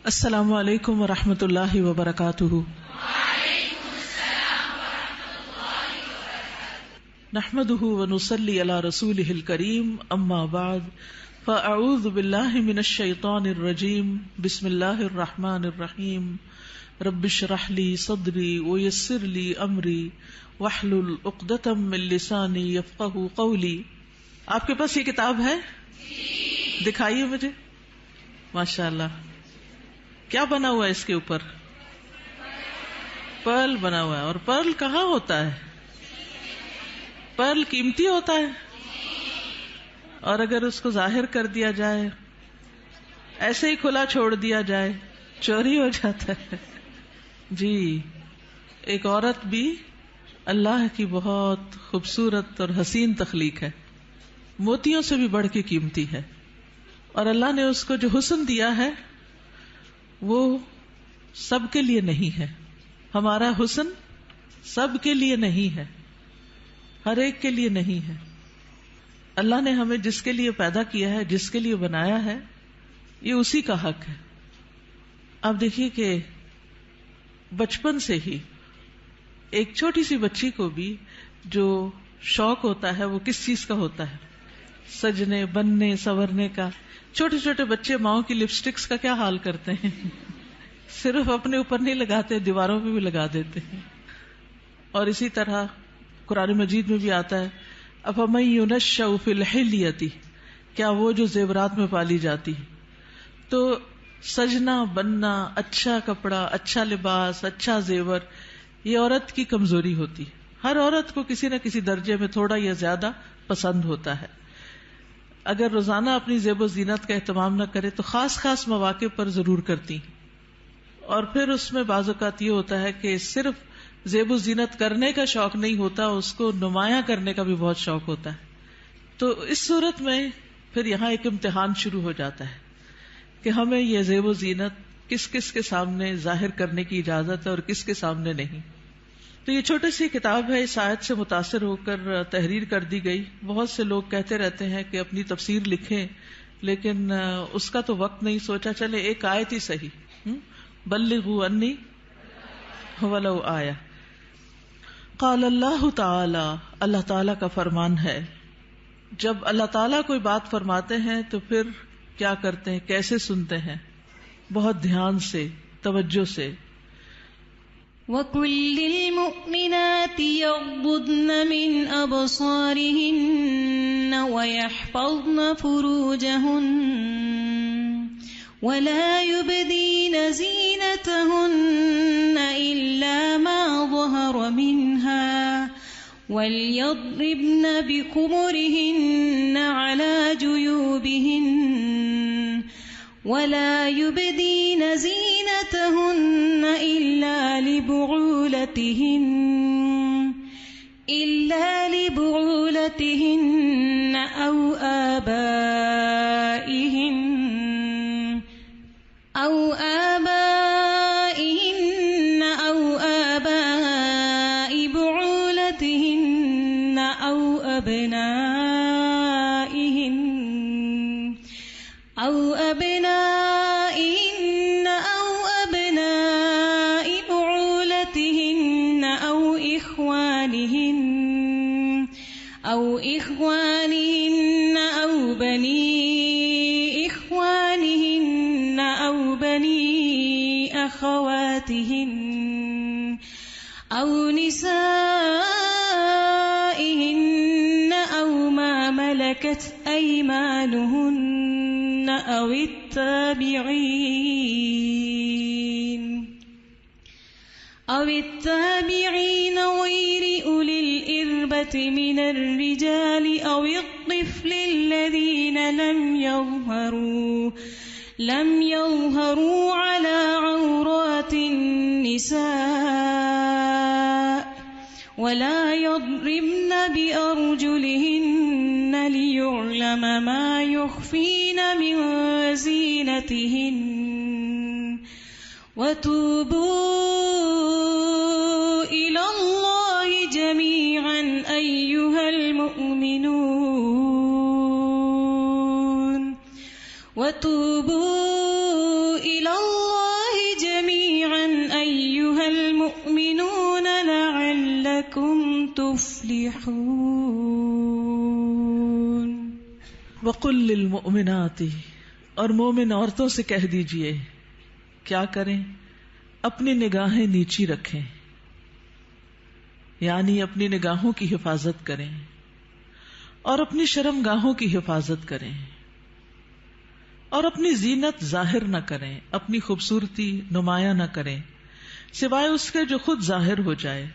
السلام علیکم ورحمۃ اللہ وبرکاتہ۔ نحمده ونصلی علی رسوله الکریم، اما بعد فاعوذ باللہ من الشیطان الرجیم، بسم اللہ الرحمن الرحیم، رب اشرح لی صدری ویسر لی امری واحلل عقدۃ من لسانی یفقہوا قولی۔ آپ کے پاس یہ کتاب ہے؟ دکھائیے مجھے۔ ماشاء اللہ، کیا بنا ہوا ہے اس کے اوپر؟ پرل بنا ہوا ہے۔ اور پرل کہاں ہوتا ہے؟ پرل قیمتی ہوتا ہے، اور اگر اس کو ظاہر کر دیا جائے، ایسے ہی کھلا چھوڑ دیا جائے، چوری ہو جاتا ہے۔ جی، ایک عورت بھی اللہ کی بہت خوبصورت اور حسین تخلیق ہے، موتیوں سے بھی بڑھ کے قیمتی ہے، اور اللہ نے اس کو جو حسن دیا ہے وہ سب کے لیے نہیں ہے۔ ہمارا حسن سب کے لیے نہیں ہے، ہر ایک کے لیے نہیں ہے۔ اللہ نے ہمیں جس کے لیے پیدا کیا ہے، جس کے لیے بنایا ہے، یہ اسی کا حق ہے۔ اب دیکھیے کہ بچپن سے ہی ایک چھوٹی سی بچی کو بھی جو شوق ہوتا ہے وہ کس چیز کا ہوتا ہے؟ سجنے، بننے، سنورنے کا۔ چھوٹے چھوٹے بچے ماؤں کی لپسٹکس کا کیا حال کرتے ہیں، صرف اپنے اوپر نہیں لگاتے، دیواروں پہ بھی لگا دیتے ہیں۔ اور اسی طرح قرآن مجید میں بھی آتا ہے، افمن ینشأ فی الحلیۃ، کیا وہ جو زیورات میں پالی جاتی ہے۔ تو سجنا، بننا، اچھا کپڑا، اچھا لباس، اچھا زیور، یہ عورت کی کمزوری ہوتی ہے۔ ہر عورت کو کسی نہ کسی درجے میں تھوڑا یا زیادہ پسند ہوتا ہے۔ اگر روزانہ اپنی زیب و زینت کا اہتمام نہ کرے تو خاص خاص مواقع پر ضرور کرتی، اور پھر اس میں بعض اوقات یہ ہوتا ہے کہ صرف زیب و زینت کرنے کا شوق نہیں ہوتا، اس کو نمایاں کرنے کا بھی بہت شوق ہوتا ہے۔ تو اس صورت میں پھر یہاں ایک امتحان شروع ہو جاتا ہے کہ ہمیں یہ زیب و زینت کس کس کے سامنے ظاہر کرنے کی اجازت ہے اور کس کے سامنے نہیں۔ تو یہ چھوٹی سی کتاب ہے، اس آیت سے متاثر ہو کر تحریر کر دی گئی۔ بہت سے لوگ کہتے رہتے ہیں کہ اپنی تفسیر لکھیں، لیکن اس کا تو وقت نہیں، سوچا چلے ایک آیت ہی صحیح، بلغوا انی ولو آیہ۔ قال اللہ تعالی، اللہ تعالی کا فرمان ہے، جب اللہ تعالیٰ کوئی بات فرماتے ہیں تو پھر کیا کرتے ہیں، کیسے سنتے ہیں؟ بہت دھیان سے، توجہ سے۔ وَقُل لِّلْمُؤْمِنَاتِ يَغْضُضْنَ مِنْ أَبْصَارِهِنَّ وَيَحْفَظْنَ فُرُوجَهُنَّ وَلَا يُبْدِينَ زِينَتَهُنَّ إِلَّا مَا ظَهَرَ مِنْهَا وَلْيَضْرِبْنَ بِخُمُرِهِنَّ عَلَى جُيُوبِهِنَّ وَلَا يُبْدِينَ زِينَتَهُنَّ إِلَّا لِبُعُولَتِهِنَّ أَوْ آبَائِهِنَّ أَوْ آبَاءِ بُعُولَتِهِنَّ أَوْ أَبْنَائِهِنَّ أَوْ أَبْنَاءِ بُعُولَتِهِنَّ أَوْ إِخْوَانِهِنَّ أَوْ بَنِي إِخْوَانِهِنَّ أَوْ بَنِي أَخَوَاتِهِنَّ أَوْ نِسَائِهِنَّ أَوْ مَا مَلَكَتْ أَيْمَانُهُنَّ أَوِ التابعين غير أولي الإربة من الرجال أو الطفل الذين لم يظهروا على عورات النساء ولا يضربن بأرجلهن ليعلم ما يخفين من زينتهن وتوبوا إلى الله جميعا أيها المؤمنون وتوبوا إلى الله تفلحون. وقل للمؤمنات، اور مومن عورتوں سے کہہ دیجئے کیا کریں؟ اپنی نگاہیں نیچی رکھیں، یعنی اپنی نگاہوں کی حفاظت کریں اور اپنی شرم گاہوں کی حفاظت کریں، اور اپنی زینت ظاہر نہ کریں، اپنی خوبصورتی نمایاں نہ کریں سوائے اس کے جو خود ظاہر ہو جائے،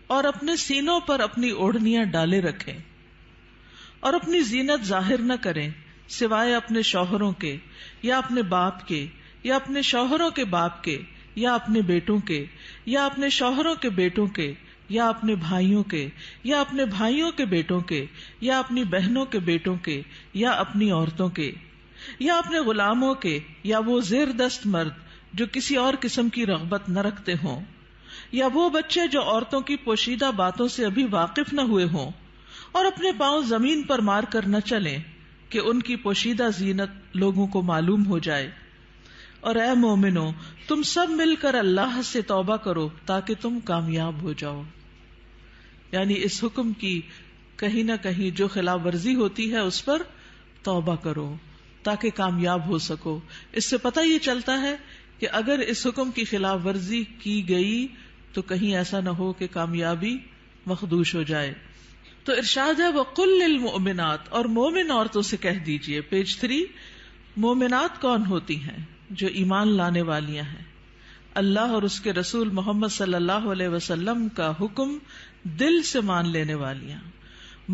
اور اپنے سینوں پر اپنی اوڑھنیاں ڈالے رکھیں، اور اپنی زینت ظاہر نہ کریں سوائے اپنے شوہروں کے یا اپنے باپ کے یا اپنے شوہروں کے باپ کے یا اپنے بیٹوں کے یا اپنے شوہروں کے بیٹوں کے یا اپنے بھائیوں کے یا اپنے بھائیوں کے بیٹوں کے یا اپنی بہنوں کے بیٹوں کے یا اپنی عورتوں کے یا اپنے غلاموں کے یا وہ زیر دست مرد جو کسی اور قسم کی رغبت نہ رکھتے ہوں، یا وہ بچے جو عورتوں کی پوشیدہ باتوں سے ابھی واقف نہ ہوئے ہوں، اور اپنے پاؤں زمین پر مار کر نہ چلیں کہ ان کی پوشیدہ زینت لوگوں کو معلوم ہو جائے. اور اے مومنو، تم سب مل کر اللہ سے توبہ کرو تاکہ تم کامیاب ہو جاؤ. یعنی اس حکم کی کہیں نہ کہیں جو خلاف ورزی ہوتی ہے اس پر توبہ کرو تاکہ کامیاب ہو سکو. اس سے پتہ یہ چلتا ہے کہ اگر اس حکم کی خلاف ورزی کی گئی تو کہیں ایسا نہ ہو کہ کامیابی مخدوش ہو جائے. تو ارشاد ہے وَقُلْ لِلْمُؤْمِنَاتِ، اور مومن عورتوں سے کہہ دیجئے. پیج 3. مومنات کون ہوتی ہیں؟ جو ایمان لانے والیاں ہیں، اللہ اور اس کے رسول محمد صلی اللہ علیہ وسلم کا حکم دل سے مان لینے والیاں،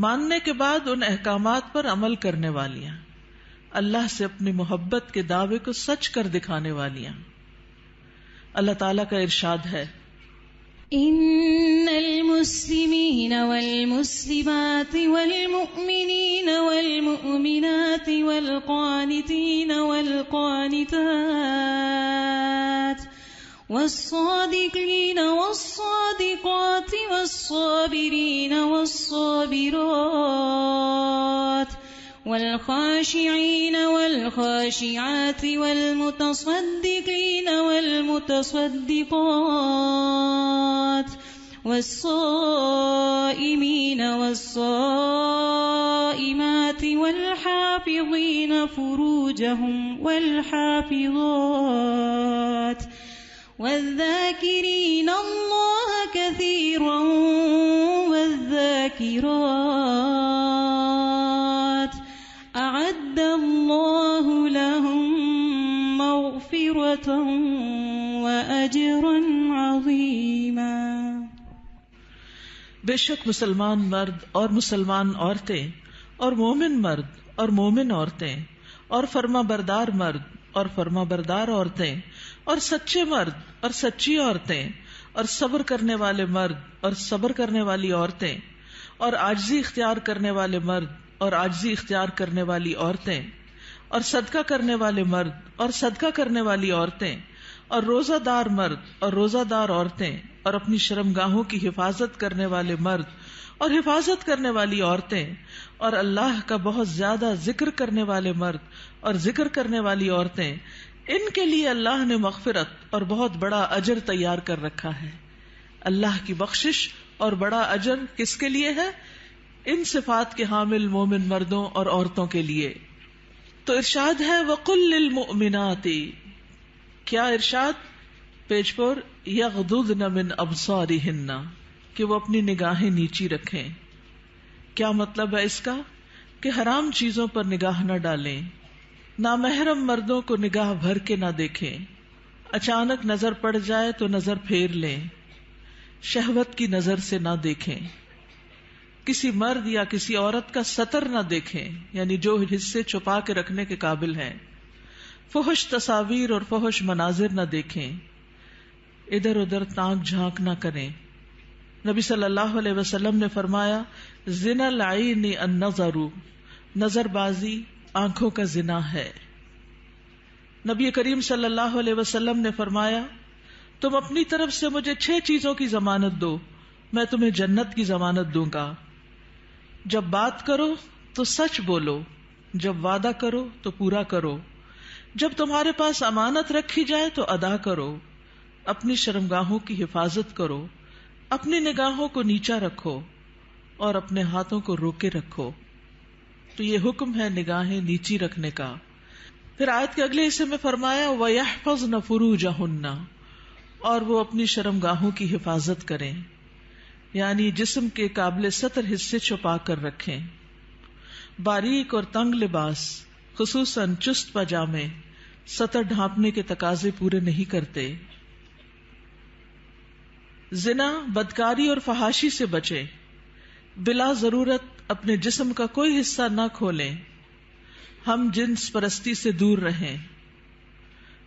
ماننے کے بعد ان احکامات پر عمل کرنے والیاں، اللہ سے اپنی محبت کے دعوے کو سچ کر دکھانے والیاں. اللہ تعالیٰ کا ارشاد ہے ان المسلمین والمسلمات والمؤمنین والمؤمنات والقانتین والقانتات والصادقین والصادقات والصابرین والصابرات والخاشعین والخاشعات والمتصدقین والمتصدقات والصائمین والصائمات والحافظین فروجهم والحافظات والذاکرین اللہ کثیرا والذاکرات اعد اللہ لهم مغفرة واجرا عظیما. بے شک مسلمان مرد اور مسلمان عورتیں اور مومن مرد اور مومن عورتیں اور فرما بردار مرد اور فرما بردار عورتیں اور سچے مرد اور سچی عورتیں اور صبر کرنے والے مرد اور صبر کرنے والی عورتیں اور عاجزی اختیار کرنے والے مرد اور عاجزی اختیار کرنے والی عورتیں اور صدقہ کرنے والے مرد اور صدقہ کرنے والی عورتیں اور روزہ دار مرد اور روزہ دار عورتیں اور اپنی شرمگاہوں کی حفاظت کرنے والے مرد اور حفاظت کرنے والی عورتیں اور اللہ کا بہت زیادہ ذکر کرنے والے مرد اور ذکر کرنے والی عورتیں، ان کے لیے اللہ نے مغفرت اور بہت بڑا اجر تیار کر رکھا ہے. اللہ کی بخشش اور بڑا اجر کس کے لیے ہے؟ ان صفات کے حامل مومن مردوں اور عورتوں کے لیے. تو ارشاد ہے وَقُلْ لِلْمُؤْمِنَاتِ، کیا ارشاد؟ پیج 4 یغضضن من ابصارہن، کہ وہ اپنی نگاہیں نیچی رکھیں. کیا مطلب ہے اس کا؟ کہ حرام چیزوں پر نگاہ نہ ڈالیں، نامحرم مردوں کو نگاہ بھر کے نہ دیکھیں، اچانک نظر پڑ جائے تو نظر پھیر لیں، شہوت کی نظر سے نہ دیکھیں، کسی مرد یا کسی عورت کا سطر نہ دیکھیں، یعنی جو حصے چھپا کے رکھنے کے قابل ہیں، فحش تصاویر اور فحش مناظر نہ دیکھیں، ادھر ادھر تانک جھانک نہ کریں. نبی صلی اللہ علیہ وسلم نے فرمایا زنا العین النظر، نظر بازی آنکھوں کا زنا ہے. نبی کریم صلی اللہ علیہ وسلم نے فرمایا تم اپنی طرف سے مجھے 6 چیزوں کی ضمانت دو، میں تمہیں جنت کی ضمانت دوں گا. جب بات کرو تو سچ بولو، جب وعدہ کرو تو پورا کرو، جب تمہارے پاس امانت رکھی جائے تو ادا کرو، اپنی شرمگاہوں کی حفاظت کرو، اپنی نگاہوں کو نیچا رکھو اور اپنے ہاتھوں کو روکے رکھو. تو یہ حکم ہے نگاہیں نیچی رکھنے کا. پھر آیت کے اگلے حصے میں فرمایا وَيَحْفَظْنَ فُرُوجَهُنَّ، اور وہ اپنی شرمگاہوں کی حفاظت کریں، یعنی جسم کے قابل سطر حصے چھپا کر رکھیں. باریک اور تنگ لباس خصوصاً چست پاجامے سطر ڈھانپنے کے تقاضے پورے نہیں کرتے. زنا، بدکاری اور فحاشی سے بچیں. بلا ضرورت اپنے جسم کا کوئی حصہ نہ کھولیں. ہم جنس پرستی سے دور رہیں.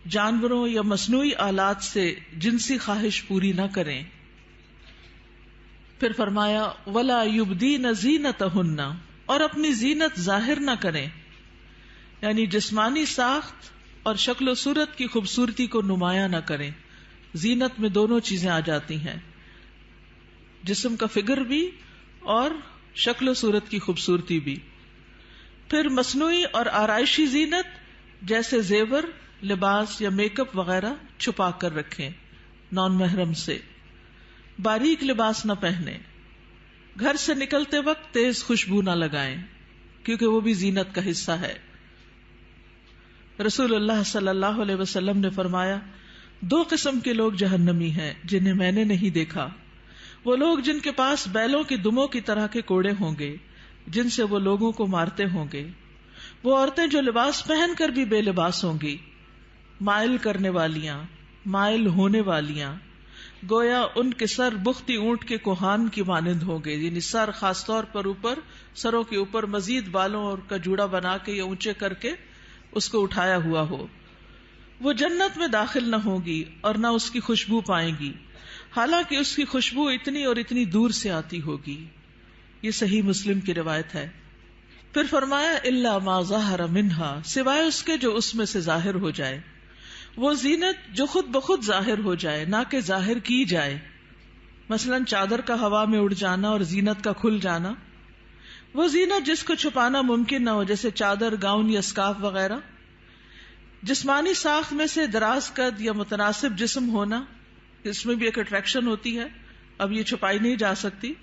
جانوروں یا مصنوعی آلات سے جنسی خواہش پوری نہ کریں. پھر فرمایا وَلَا يُبْدِينَ زِينَتَهُنَّ، اور اپنی زینت ظاہر نہ کریں، یعنی جسمانی ساخت اور شکل و صورت کی خوبصورتی کو نمایاں نہ کریں. زینت میں دونوں چیزیں آ جاتی ہیں، جسم کا فگر بھی اور شکل و صورت کی خوبصورتی بھی. پھر مصنوعی اور آرائشی زینت جیسے زیور، لباس یا میک اپ وغیرہ چھپا کر رکھیں نان محرم سے. باریک لباس نہ پہنیں. گھر سے نکلتے وقت تیز خوشبو نہ لگائیں کیونکہ وہ بھی زینت کا حصہ ہے. رسول اللہ صلی اللہ علیہ وسلم نے فرمایا 2 قسم کے لوگ جہنمی ہیں جنہیں میں نے نہیں دیکھا. وہ لوگ جن کے پاس بیلوں کی دموں کی طرح کے کوڑے ہوں گے جن سے وہ لوگوں کو مارتے ہوں گے. وہ عورتیں جو لباس پہن کر بھی بے لباس ہوں گی، مائل کرنے والیاں، مائل ہونے والیاں، گویا ان کے سر بختی اونٹ کے کوہان کی مانند ہوں گے، یعنی سر خاص طور پر اوپر، سروں کے اوپر مزید بالوں اور کا جوڑا بنا کے یا اونچے کر کے اس کو اٹھایا ہوا ہو. وہ جنت میں داخل نہ ہوگی اور نہ اس کی خوشبو پائیں گی، حالانکہ اس کی خوشبو اتنی اور اتنی دور سے آتی ہوگی. یہ صحیح مسلم کی روایت ہے. پھر فرمایا الا ما ظہر منہا، سوائے اس کے جو اس میں سے ظاہر ہو جائے. وہ زینت جو خود بخود ظاہر ہو جائے، نہ کہ ظاہر کی جائے. مثلا چادر کا ہوا میں اڑ جانا اور زینت کا کھل جانا. وہ زینت جس کو چھپانا ممکن نہ ہو، جیسے چادر، گاؤن یا اسکارف وغیرہ. جسمانی ساخت میں سے دراز قد یا متناسب جسم ہونا، اس میں بھی ایک اٹریکشن ہوتی ہے، اب یہ چھپائی نہیں جا سکتی.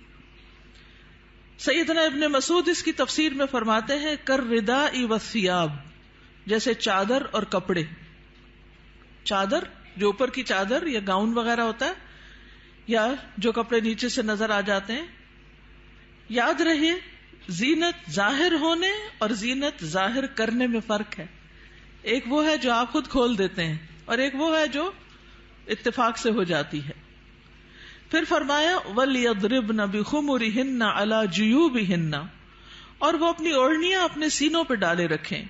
سیدنا ابن مسعود اس کی تفسیر میں فرماتے ہیں کالرداء والثیاب، جیسے چادر اور کپڑے. چادر جو اوپر کی چادر یا گاؤن وغیرہ ہوتا ہے، یا جو کپڑے نیچے سے نظر آ جاتے ہیں. یاد رہے زینت ظاہر ہونے اور زینت ظاہر کرنے میں فرق ہے. ایک وہ ہے جو آپ خود کھول دیتے ہیں اور ایک وہ ہے جو اتفاق سے ہو جاتی ہے. پھر فرمایا وَلْيَضْرِبْنَ بِخُمُرِهِنَّ عَلَى جُيُوبِهِنَّ، اور وہ اپنی اوڑھنیاں اپنے سینوں پہ ڈالے رکھیں.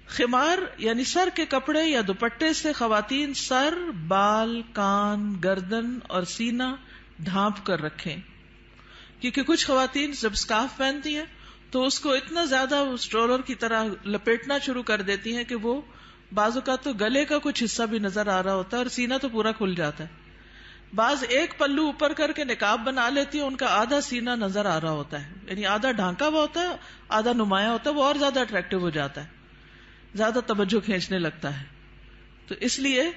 خمار یعنی سر کے کپڑے یا دوپٹے سے خواتین سر، بال، کان، گردن اور سینہ ڈھانپ کر رکھیں. کیونکہ کچھ خواتین جب اسکارف پہنتی ہیں تو اس کو اتنا زیادہ اسٹرولر کی طرح لپیٹنا شروع کر دیتی ہیں کہ وہ بعض اوقات تو گلے کا کچھ حصہ بھی نظر آ رہا ہوتا ہے اور سینہ تو پورا کھل جاتا ہے. بعض ایک پلو اوپر کر کے نقاب بنا لیتی ہیں، ان کا آدھا سینہ نظر آ رہا ہوتا ہے، یعنی آدھا ڈھانکا ہوا ہوتا ہے، آدھا نمایاں ہوتا ہے. وہ اور زیادہ اٹریکٹیو ہو جاتا ہے، زیادہ توجہ کھینچنے لگتا ہے. تو اس لیے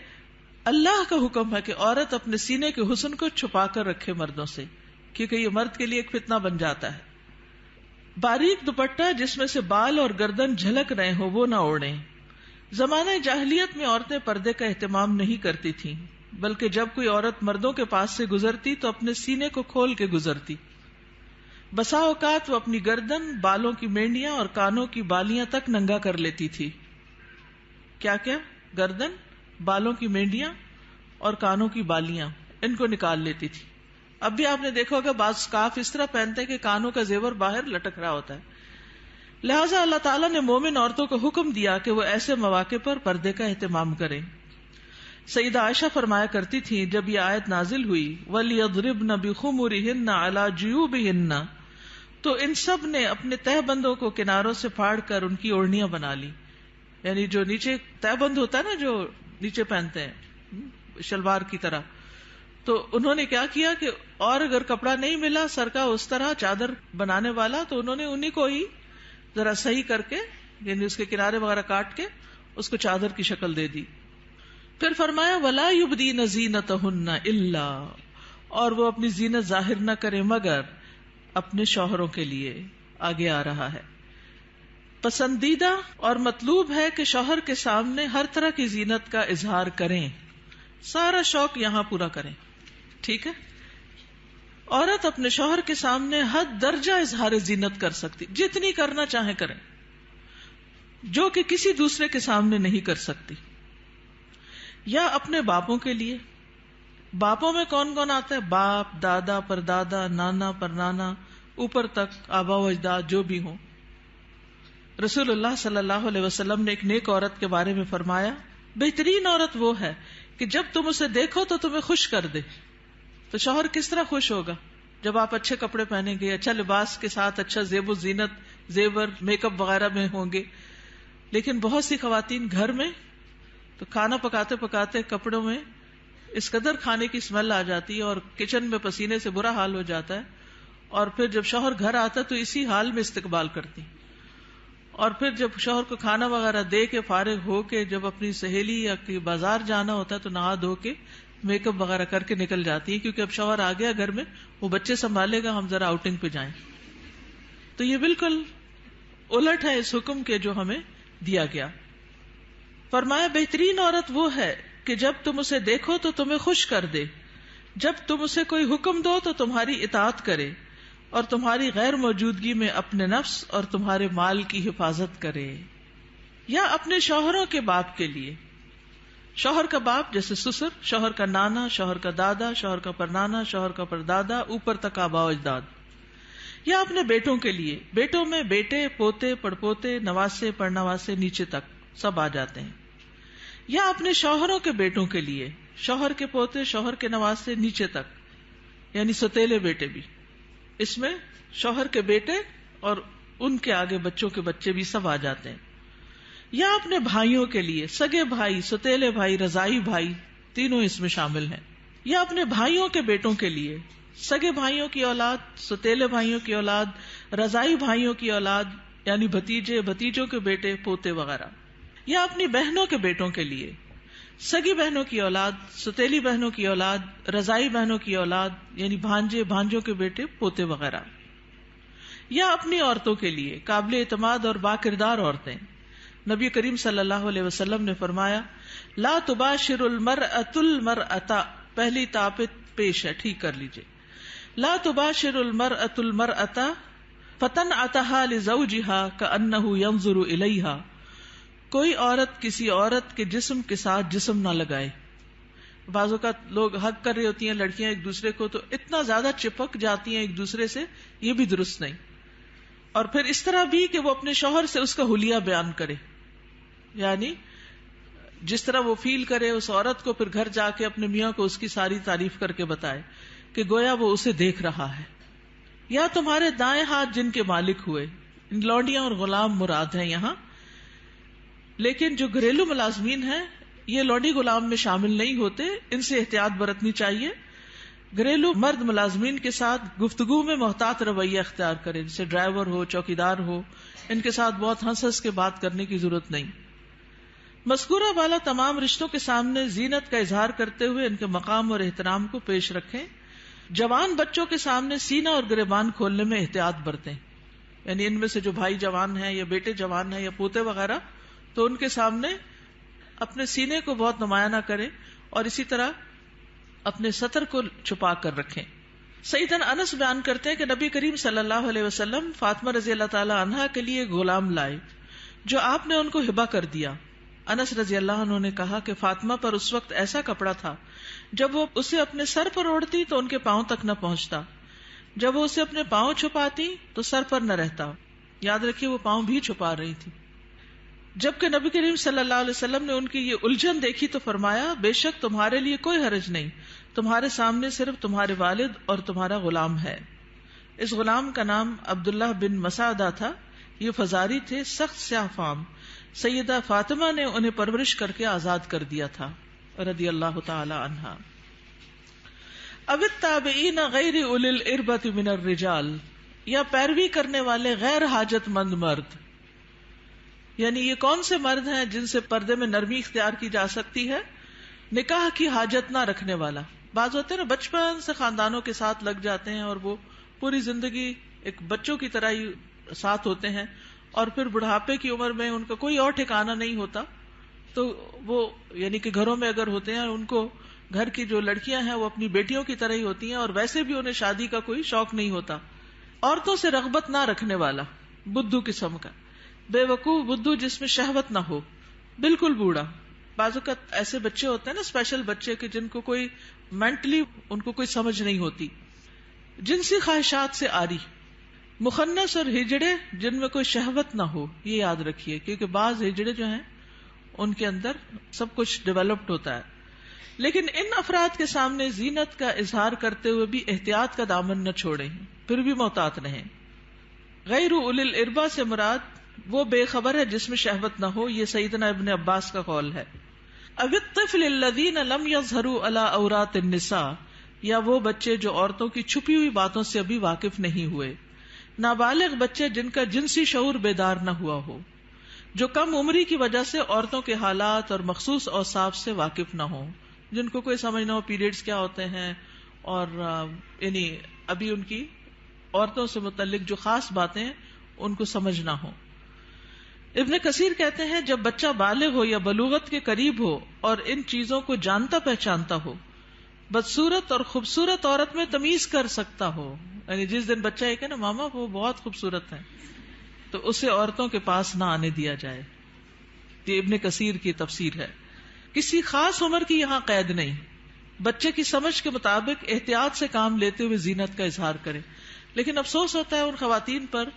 اللہ کا حکم ہے کہ عورت اپنے سینے کے حسن کو چھپا کر رکھے مردوں سے، کیونکہ یہ مرد کے لیے ایک فتنہ بن جاتا ہے. باریک دوپٹہ جس میں سے بال اور گردن جھلک رہے ہو وہ نہ اوڑھیں. زمانہ جاہلیت میں عورتیں پردے کا اہتمام نہیں کرتی تھیں، بلکہ جب کوئی عورت مردوں کے پاس سے گزرتی تو اپنے سینے کو کھول کے گزرتی. بسا اوقات وہ اپنی گردن، بالوں کی مینڈیاں اور کانوں کی بالیاں تک ننگا کر لیتی تھی. کیا کیا؟ گردن، بالوں کی مینڈیاں اور کانوں کی بالیاں، ان کو نکال لیتی تھی. اب بھی آپ نے دیکھا ہوگا بعض اسکارف اس طرح پہنتے کہ کانوں کا زیور باہر لٹک رہا ہوتا ہے. لہٰذا اللہ تعالیٰ نے مومن عورتوں کو حکم دیا کہ وہ ایسے مواقع پر پردے کا اہتمام کریں. سیدہ عائشہ فرمایا کرتی تھی جب یہ آیت نازل ہوئی وَلْيَضْرِبْنَ بِخُمُرِهِنَّ عَلَى جُيُوبِهِنَّ، تو ان سب نے اپنے تہہ بندوں کو کناروں سے پھاڑ کر ان کی اوڑھنیاں بنا لی. یعنی جو نیچے تہہ بند ہوتا ہے نا، جو نیچے پہنتے ہیں شلوار کی طرح، تو انہوں نے کیا کیا کہ اور اگر کپڑا نہیں ملا سر کا اس طرح چادر بنانے والا تو انہوں نے انہی کو ہی ذرا صحیح کر کے، یعنی اس کے کنارے وغیرہ کاٹ کے اس کو چادر کی شکل دے دی. پھر فرمایا وَلَا يُبْدِينَ زِينَتَهُنَّ إِلَّا، اور وہ اپنی زینت ظاہر نہ کرے مگر اپنے شوہروں کے لیے. آگے آ رہا ہے پسندیدہ اور مطلوب ہے کہ شوہر کے سامنے ہر طرح کی زینت کا اظہار کریں، سارا شوق یہاں پورا کریں. ٹھیک ہے، عورت اپنے شوہر کے سامنے حد درجہ اظہار زینت کر سکتی، جتنی کرنا چاہے کریں، جو کہ کسی دوسرے کے سامنے نہیں کر سکتی. یا اپنے باپوں کے لیے، باپوں میں کون کون آتا ہے؟ باپ، دادا، پردادا، نانا، پرنانا، اوپر تک آبا و اجداد جو بھی ہوں. رسول اللہ صلی اللہ علیہ وسلم نے ایک نیک عورت کے بارے میں فرمایا، بہترین عورت وہ ہے کہ جب تم اسے دیکھو تو تمہیں خوش کر دے. تو شوہر کس طرح خوش ہوگا جب آپ اچھے کپڑے پہنیں گے، اچھا لباس کے ساتھ اچھا زیب و زینت، زیور، میک اپ وغیرہ میں ہوں گے. لیکن بہت سی خواتین گھر میں تو کھانا پکاتے پکاتے کپڑوں میں اس قدر کھانے کی اسمیل آ جاتی ہے اور کچن میں پسینے سے برا حال ہو جاتا ہے، اور پھر جب شوہر گھر آتا ہے تو اسی حال میں استقبال کرتی. اور پھر جب شوہر کو کھانا وغیرہ دے کے فارغ ہو کے جب اپنی سہیلی یا بازار جانا ہوتا ہے تو نہا دھو کے میک اپ وغیرہ کر کے نکل جاتی ہے، کیونکہ اب شوہر آ گیا گھر میں، وہ بچے سنبھالے گا، ہم ذرا آؤٹنگ پہ جائیں. تو یہ بالکل الٹ ہے اس حکم کے جو ہمیں دیا گیا. فرمایا بہترین عورت وہ ہے کہ جب تم اسے دیکھو تو تمہیں خوش کر دے، جب تم اسے کوئی حکم دو تو تمہاری اطاعت کرے، اور تمہاری غیر موجودگی میں اپنے نفس اور تمہارے مال کی حفاظت کرے. یا اپنے شوہروں کے باپ کے لیے، شوہر کا باپ جیسے سسر، شوہر کا نانا، شوہر کا دادا، شوہر کا پرنانا، شوہر کا پردادا، اوپر تک آبا و اجداد. یا اپنے بیٹوں کے لیے، بیٹوں میں بیٹے، پوتے، پڑپوتے، نواسے، پڑنواسے، نیچے تک سب آ جاتے ہیں. یا اپنے شوہروں کے بیٹوں کے لیے، شوہر کے پوتے، شوہر کے نواسے، نیچے تک، یعنی ستیلے بیٹے بھی. اس میں شوہر کے بیٹے اور ان کے آگے بچوں کے بچے بھی سب آ جاتے ہیں. یا اپنے بھائیوں کے لیے، سگے بھائی، ستیلے بھائی، رضائی بھائی، تینوں اس میں شامل ہیں. یا اپنے بھائیوں کے بیٹوں کے لیے، سگے بھائیوں کی اولاد، ستیلے بھائیوں کی اولاد، رضائی بھائیوں کی اولاد، یعنی بھتیجے، بھتیجوں کے بیٹے، پوتے وغیرہ. یا اپنی بہنوں کے بیٹوں کے لیے، سگی بہنوں کی اولاد، ستیلی بہنوں کی اولاد، رضائی بہنوں کی اولاد، یعنی بھانجے، بھانجوں کے بیٹے، پوتے وغیرہ. یا اپنی عورتوں کے لیے، قابل اعتماد اور باکردار عورتیں. نبی کریم صلی اللہ علیہ وسلم نے فرمایا، لا تباشر المرأة المرأة، پہلی تاپت پیش ہے، ٹھیک کر لیجئے. لا تباشر المرأة المرأة فتنعتها لزوجها كأنه ينظر إليها، کوئی عورت کسی عورت کے جسم کے ساتھ جسم نہ لگائے. بعض اوقات لوگ حق کر رہی ہوتی ہیں لڑکیاں ایک دوسرے کو تو اتنا زیادہ چپک جاتی ہیں ایک دوسرے سے، یہ بھی درست نہیں. اور پھر اس طرح بھی کہ وہ اپنے شوہر سے اس کا حلیہ بیان کرے، یعنی جس طرح وہ فیل کرے اس عورت کو، پھر گھر جا کے اپنے میاں کو اس کی ساری تعریف کر کے بتائے کہ گویا وہ اسے دیکھ رہا ہے. یا تمہارے دائیں ہاتھ جن کے مالک ہوئے، لونڈیاں اور غلام مراد ہیں یہاں، لیکن جو گھریلو ملازمین ہیں یہ لونڈی غلام میں شامل نہیں ہوتے، ان سے احتیاط برتنی چاہیے. گھریلو مرد ملازمین کے ساتھ گفتگو میں محتاط رویہ اختیار کرے، جیسے ڈرائیور ہو، چوکیدار ہو، ان کے ساتھ بہت ہنس ہنس کے بات کرنے کی ضرورت نہیں. مذکورہ والا تمام رشتوں کے سامنے زینت کا اظہار کرتے ہوئے ان کے مقام اور احترام کو پیش رکھیں. جوان بچوں کے سامنے سینہ اور گریبان کھولنے میں احتیاط برتیں، یعنی ان میں سے جو بھائی جوان ہیں یا بیٹے جوان ہیں یا پوتے وغیرہ، تو ان کے سامنے اپنے سینے کو بہت نمایاں نہ کریں، اور اسی طرح اپنے سطر کو چھپا کر رکھیں. سیدنا انس بیان کرتے ہیں کہ نبی کریم صلی اللہ علیہ وسلم فاطمہ رضی اللہ تعالی عنہا کے لیے غلام لائے جو آپ نے ان کو ہبہ کر دیا. انس رضی اللہ عنہ نے کہا کہ فاطمہ پر اس وقت ایسا کپڑا تھا جب وہ اسے اپنے سر پر اوڑھتی تو ان کے پاؤں تک نہ پہنچتا، جب وہ اسے اپنے پاؤں چھپاتی تو سر پر نہ رہتا. یاد رکھیے وہ پاؤں بھی چھپا رہی تھی. جبکہ نبی کریم صلی اللہ علیہ وسلم نے ان کی یہ الجھن دیکھی تو فرمایا، بے شک تمہارے لیے کوئی حرج نہیں، تمہارے سامنے صرف تمہارے والد اور تمہارا غلام ہے. اس غلام کا نام عبداللہ بن مسعدہ تھا. یہ فزاری تھے، سخت سیاہ فام. سیدہ فاطمہ نے انہیں پرورش کر کے آزاد کر دیا تھا رضی اللہ تعالی عنہا. اب التابعین غیر اولی الاربۃ من الرجال، یا پیروی کرنے والے غیر حاجت مند مرد. یعنی یہ کون سے مرد ہیں جن سے پردے میں نرمی اختیار کی جا سکتی ہے؟ نکاح کی حاجت نہ رکھنے والا، بعض ہوتے ہیں نا بچپن سے خاندانوں کے ساتھ لگ جاتے ہیں اور وہ پوری زندگی ایک بچوں کی طرح ہی ساتھ ہوتے ہیں، اور پھر بڑھاپے کی عمر میں ان کا کوئی اور ٹھکانہ نہیں ہوتا، تو وہ یعنی کہ گھروں میں اگر ہوتے ہیں ان کو گھر کی جو لڑکیاں ہیں وہ اپنی بیٹیوں کی طرح ہی ہوتی ہیں، اور ویسے بھی انہیں شادی کا کوئی شوق نہیں ہوتا، عورتوں سے رغبت نہ رکھنے والا بدھو قسم کا، بے وقوف بدھو جس میں شہوت نہ ہو، بالکل بوڑھا. بعض اوقات ایسے بچے ہوتے ہیں نا اسپیشل بچے کہ جن کو کوئی مینٹلی ان کو کوئی سمجھ نہیں ہوتی، جنسی خواہشات سے آری، مخنث اور ہجڑے جن میں کوئی شہوت نہ ہو. یہ یاد رکھیے کیونکہ بعض ہجڑے جو ہیں ان کے اندر سب کچھ ڈیولپڈ ہوتا ہے، لیکن ان افراد کے سامنے زینت کا اظہار کرتے ہوئے بھی احتیاط کا دامن نہ چھوڑیں، پھر بھی محتاط رہیں. غیر اولی الاربا سے مراد وہ بے خبر ہے جس میں شہوت نہ ہو، یہ سیدنا ابن عباس کا قول ہے. اب الطفل الذین لم یظہروا علی عورات النساء، یا وہ بچے جو عورتوں کی چھپی ہوئی باتوں سے ابھی واقف نہیں ہوئے، نابالغ بچے جن کا جنسی شعور بیدار نہ ہوا ہو، جو کم عمری کی وجہ سے عورتوں کے حالات اور مخصوص اوصاف سے واقف نہ ہوں، جن کو کوئی سمجھ نہ ہو پیریڈز کیا ہوتے ہیں، اور یعنی ابھی ان کی عورتوں سے متعلق جو خاص باتیں ان کو سمجھ نہ ہو. ابن کثیر کہتے ہیں جب بچہ بالغ ہو یا بلوغت کے قریب ہو اور ان چیزوں کو جانتا پہچانتا ہو، بدصورت اور خوبصورت عورت میں تمیز کر سکتا ہو، یعنی جس دن بچہ یہ کہ نا ماما وہ بہت خوبصورت ہے، تو اسے عورتوں کے پاس نہ آنے دیا جائے. یہ ابن کثیر کی تفسیر ہے. کسی خاص عمر کی یہاں قید نہیں، بچے کی سمجھ کے مطابق احتیاط سے کام لیتے ہوئے زینت کا اظہار کرے. لیکن افسوس ہوتا ہے ان خواتین پر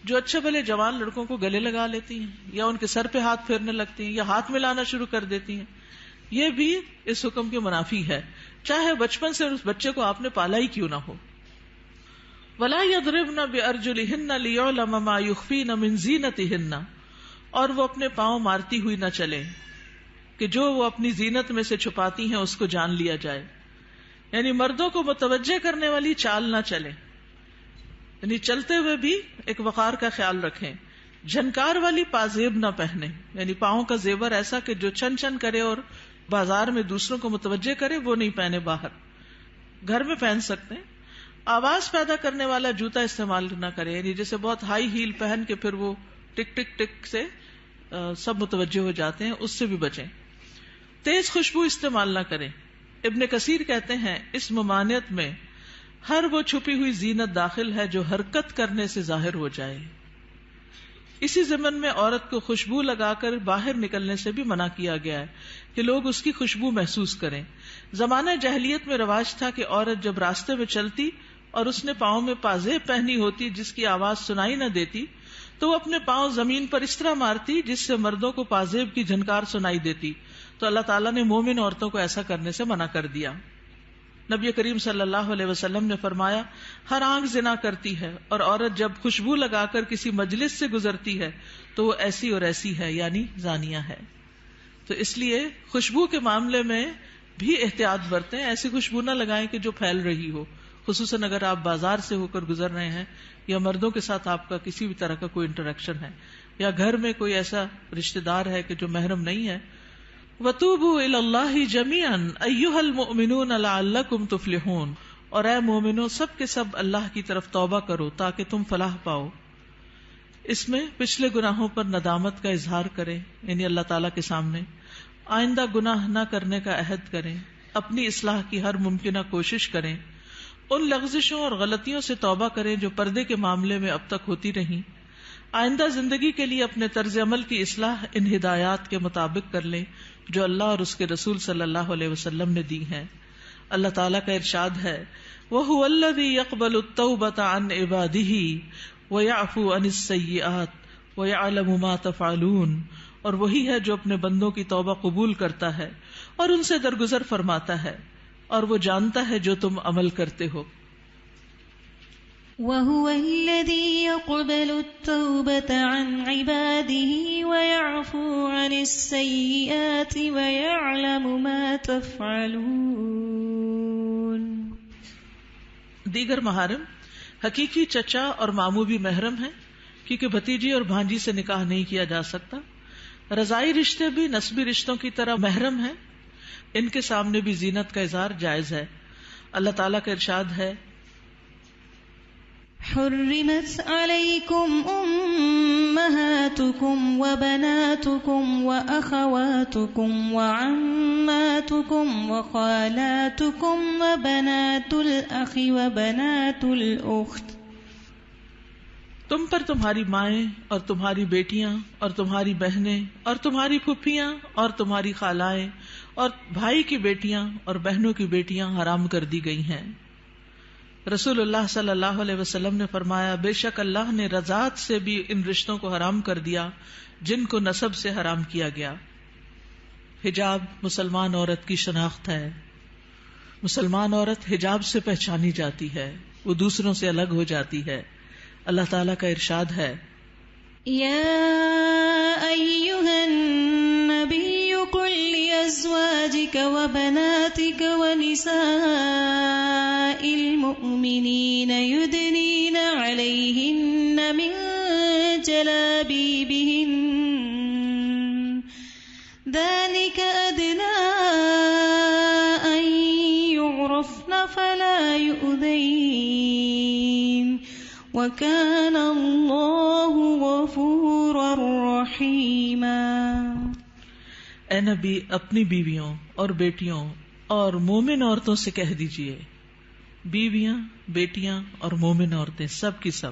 جو اچھے بھلے جوان لڑکوں کو گلے لگا لیتی ہیں یا ان کے سر پہ ہاتھ پھیرنے لگتی ہیں یا ہاتھ ملانا شروع کر دیتی ہیں. یہ بھی اس حکم کے منافی ہے، چاہے بچپن سے اس بچے کو آپ نے پالا ہی کیوں نہ ہو. وَلَا يَضْرِبْنَ بِأَرْجُلِهِنَّ لِيُعْلَمَ مَا يُخْفِينَ مِنْ زِينَتِهِنَّ، اور وہ اپنے پاؤں مارتی ہوئی نہ چلیں کہ جو وہ اپنی زینت میں سے چھپاتی ہیں اس کو جان لیا جائے. یعنی مردوں کو متوجہ کرنے والی چال نہ چلیں، یعنی چلتے ہوئے بھی ایک وقار کا خیال رکھیں. جھنکار والی پازیب نہ پہنے، یعنی پاؤں کا زیور ایسا کہ جو چھن چھن کرے اور بازار میں دوسروں کو متوجہ کرے وہ نہیں پہنے، باہر گھر میں پہن سکتے ہیں. آواز پیدا کرنے والا جوتا استعمال نہ کرے، یعنی جیسے بہت ہائی ہیل پہن کے پھر وہ ٹک ٹک ٹک سے سب متوجہ ہو جاتے ہیں، اس سے بھی بچیں. تیز خوشبو استعمال نہ کریں. ابن کثیر کہتے ہیں اس ممانعت میں ہر وہ چھپی ہوئی زینت داخل ہے جو حرکت کرنے سے ظاہر ہو جائے. اسی ضمن میں عورت کو خوشبو لگا کر باہر نکلنے سے بھی منع کیا گیا ہے کہ لوگ اس کی خوشبو محسوس کریں. زمانہ جاہلیت میں رواج تھا کہ عورت جب راستے میں چلتی اور اس نے پاؤں میں پازیب پہنی ہوتی جس کی آواز سنائی نہ دیتی تو وہ اپنے پاؤں زمین پر اس طرح مارتی جس سے مردوں کو پازیب کی جھنکار سنائی دیتی. تو اللہ تعالیٰ نے مومن عورتوں کو ایسا کرنے سے منع کر دیا. نبی کریم صلی اللہ علیہ وسلم نے فرمایا ہر آنکھ زنا کرتی ہے، اور عورت جب خوشبو لگا کر کسی مجلس سے گزرتی ہے تو وہ ایسی اور ایسی ہے، یعنی زانیہ ہے. تو اس لیے خوشبو کے معاملے میں بھی احتیاط برتیں. ایسی خوشبو نہ لگائیں کہ جو پھیل رہی ہو، خصوصاً اگر آپ بازار سے ہو کر گزر رہے ہیں یا مردوں کے ساتھ آپ کا کسی بھی طرح کا کوئی انٹریکشن ہے، یا گھر میں کوئی ایسا رشتہ دار ہے کہ جو محرم نہیں ہے. وَتُوبُوا إِلَى اللَّهِ جَمِيعًا أَيُّهَا الْمُؤْمِنُونَ لَعَلَّكُمْ تُفْلِحُونَ، اور اے مومنو سب کے سب اللہ کی طرف توبہ کرو تاکہ تم فلاح پاؤ. اس میں پچھلے گناہوں پر ندامت کا اظہار کریں، یعنی اللہ تعالیٰ کے سامنے آئندہ گناہ نہ کرنے کا عہد کریں، اپنی اصلاح کی ہر ممکنہ کوشش کریں، ان لغزشوں اور غلطیوں سے توبہ کریں جو پردے کے معاملے میں اب تک ہوتی رہیں. آئندہ زندگی کے لیے اپنے طرز عمل کی اصلاح ان ہدایات کے مطابق کر لیں جو اللہ اور اس کے رسول صلی اللہ علیہ وسلم نے دی ہیں. اللہ تعالیٰ کا ارشاد ہے وَهُوَ الَّذِي يَقْبَلُ التَّوْبَةَ عَنْ عِبَادِهِ وَيَعْفُو عَنِ السَّيِّئَاتِ وَيَعْلَمُ مَا تَفْعَلُونَ، اور وہی ہے جو اپنے بندوں کی توبہ قبول کرتا ہے اور ان سے درگزر فرماتا ہے، اور وہ جانتا ہے جو تم عمل کرتے ہو. وَهُوَ الَّذِي يَقْبَلُ التَّوْبَةَ عَنْ عِبَادِهِ وَيَعْفُو عَنِ السَّيِّئَاتِ وَيَعْلَمُ مَا تَفْعَلُونَ. دیگر محارم حقیقی چچا اور ماموں بھی محرم ہیں، کیونکہ بھتیجی اور بھانجی سے نکاح نہیں کیا جا سکتا. رضائی رشتے بھی نسبی رشتوں کی طرح محرم ہیں، ان کے سامنے بھی زینت کا اظہار جائز ہے. اللہ تعالیٰ کا ارشاد ہے حرمت علیکم امہاتکم وبناتکم واخواتکم وعماتکم وخالاتکم وبنات الاخ وبنات الاخت، تم پر تمہاری مائیں اور تمہاری بیٹیاں اور تمہاری بہنیں اور تمہاری پھپھیاں اور تمہاری خالائیں اور بھائی کی بیٹیاں اور بہنوں کی بیٹیاں حرام کر دی گئی ہیں۔ رسول اللہ صلی اللہ علیہ وسلم نے فرمایا، بے شک اللہ نے رضاعت سے بھی ان رشتوں کو حرام کر دیا جن کو نسب سے حرام کیا گیا۔ حجاب مسلمان عورت کی شناخت ہے، مسلمان عورت حجاب سے پہچانی جاتی ہے، وہ دوسروں سے الگ ہو جاتی ہے۔ اللہ تعالیٰ کا ارشاد ہے، یا ایھا النبی قل لأزواجک وبناتک ونساء المؤمنین یدنین علیہن من جلابیبہن ذلک ادنی ان یعرفن فلا یؤذین وَكَانَ اللَّهُ غَفُورًا رَحِيمًا۔ اے نبی اپنی بیویوں اور بیٹیوں اور مومن عورتوں سے کہہ دیجئے، بیویاں، بیٹیاں اور مومن عورتیں سب کی سب،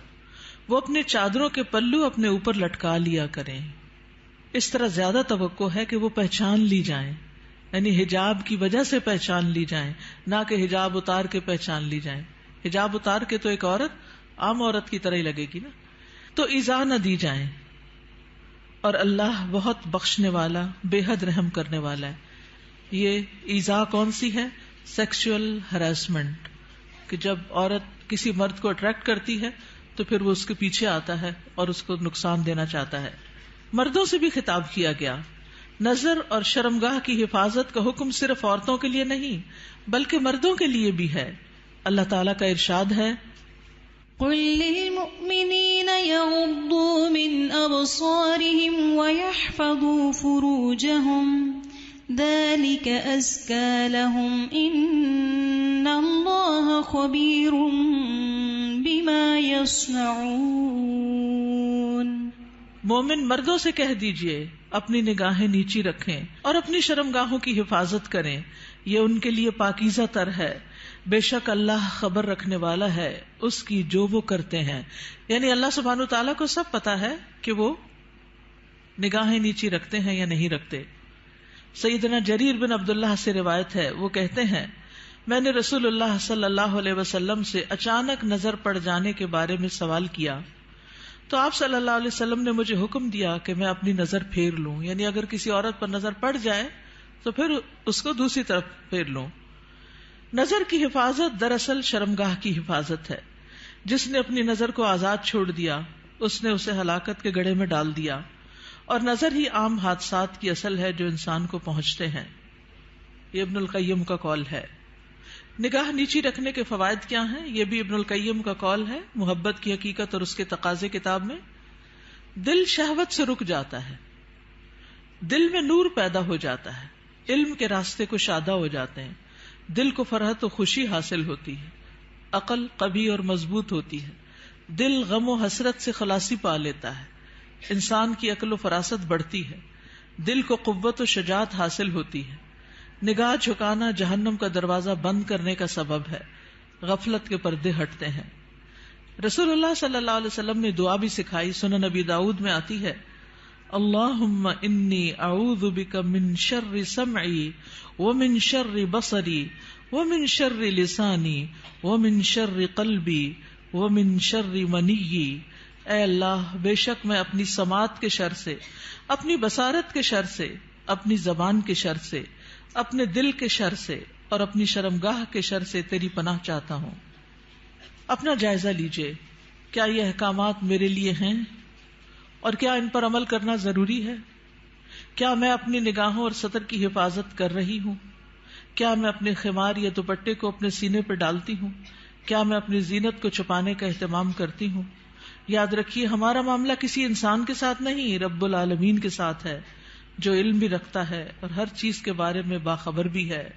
وہ اپنے چادروں کے پلو اپنے اوپر لٹکا لیا کریں۔ اس طرح زیادہ توقع ہے کہ وہ پہچان لی جائیں، یعنی حجاب کی وجہ سے پہچان لی جائیں، نہ کہ حجاب اتار کے پہچان لی جائیں۔ حجاب اتار کے تو ایک عورت عام عورت کی طرح ہی لگے گی نا، تو ایذا نہ دی جائیں۔ اور اللہ بہت بخشنے والا، بے حد رحم کرنے والا ہے۔ یہ ایذا کون سی ہے؟ سیکسول ہراسمنٹ، کہ جب عورت کسی مرد کو اٹریکٹ کرتی ہے تو پھر وہ اس کے پیچھے آتا ہے اور اس کو نقصان دینا چاہتا ہے۔ مردوں سے بھی خطاب کیا گیا۔ نظر اور شرمگاہ کی حفاظت کا حکم صرف عورتوں کے لیے نہیں بلکہ مردوں کے لیے بھی ہے۔ اللہ تعالیٰ کا ارشاد ہے، قل للمؤمنین یغضوا من ابصارهم ویحفظوا فروجهم ذلك ازکی لهم ان اللہ خبیر بما یصنعون۔ مومن مردوں سے کہہ دیجئے اپنی نگاہیں نیچی رکھیں اور اپنی شرمگاہوں کی حفاظت کریں، یہ ان کے لیے پاکیزہ تر ہے، بے شک اللہ خبر رکھنے والا ہے اس کی جو وہ کرتے ہیں۔ یعنی اللہ سبحانہ تعالیٰ کو سب پتا ہے کہ وہ نگاہیں نیچی رکھتے ہیں یا نہیں رکھتے۔ سیدنا جریر بن عبداللہ سے روایت ہے، وہ کہتے ہیں، میں نے رسول اللہ صلی اللہ علیہ وسلم سے اچانک نظر پڑ جانے کے بارے میں سوال کیا تو آپ صلی اللہ علیہ وسلم نے مجھے حکم دیا کہ میں اپنی نظر پھیر لوں، یعنی اگر کسی عورت پر نظر پڑ جائے تو پھر اس کو دوسری طرف پھیر لوں۔ نظر کی حفاظت دراصل شرمگاہ کی حفاظت ہے۔ جس نے اپنی نظر کو آزاد چھوڑ دیا اس نے اسے ہلاکت کے گڑھے میں ڈال دیا، اور نظر ہی عام حادثات کی اصل ہے جو انسان کو پہنچتے ہیں۔ یہ ابن القیم کا قول ہے۔ نگاہ نیچی رکھنے کے فوائد کیا ہیں؟ یہ بھی ابن القیم کا قول ہے، محبت کی حقیقت اور اس کے تقاضے کتاب میں۔ دل شہوت سے رک جاتا ہے، دل میں نور پیدا ہو جاتا ہے، علم کے راستے کو شادہ ہو جاتے ہیں، دل کو فرحت و خوشی حاصل ہوتی ہے، عقل قوی اور مضبوط ہوتی ہے، دل غم و حسرت سے خلاصی پا لیتا ہے، انسان کی عقل و فراست بڑھتی ہے، دل کو قوت و شجاعت حاصل ہوتی ہے۔ نگاہ جھکانا جہنم کا دروازہ بند کرنے کا سبب ہے، غفلت کے پردے ہٹتے ہیں۔ رسول اللہ صلی اللہ علیہ وسلم نے دعا بھی سکھائی، سنن نبی داؤد میں آتی ہے، اللہم انی اعوذ بک من شر سمعی ومن شر بصری ومن شر لسانی ومن شر قلبی ومن شر منی۔ اے اللہ، بے شک میں اپنی سماعت کے شر سے، اپنی بصارت کے شر سے، اپنی زبان کے شر سے، اپنے دل کے شر سے اور اپنی شرمگاہ کے شر سے تیری پناہ چاہتا ہوں۔ اپنا جائزہ لیجئے، کیا یہ احکامات میرے لیے ہیں اور کیا ان پر عمل کرنا ضروری ہے؟ کیا میں اپنی نگاہوں اور سطر کی حفاظت کر رہی ہوں؟ کیا میں اپنے خمار یا دوپٹے کو اپنے سینے پر ڈالتی ہوں؟ کیا میں اپنی زینت کو چھپانے کا اہتمام کرتی ہوں؟ یاد رکھیے، ہمارا معاملہ کسی انسان کے ساتھ نہیں، رب العالمین کے ساتھ ہے، جو علم بھی رکھتا ہے اور ہر چیز کے بارے میں باخبر بھی ہے۔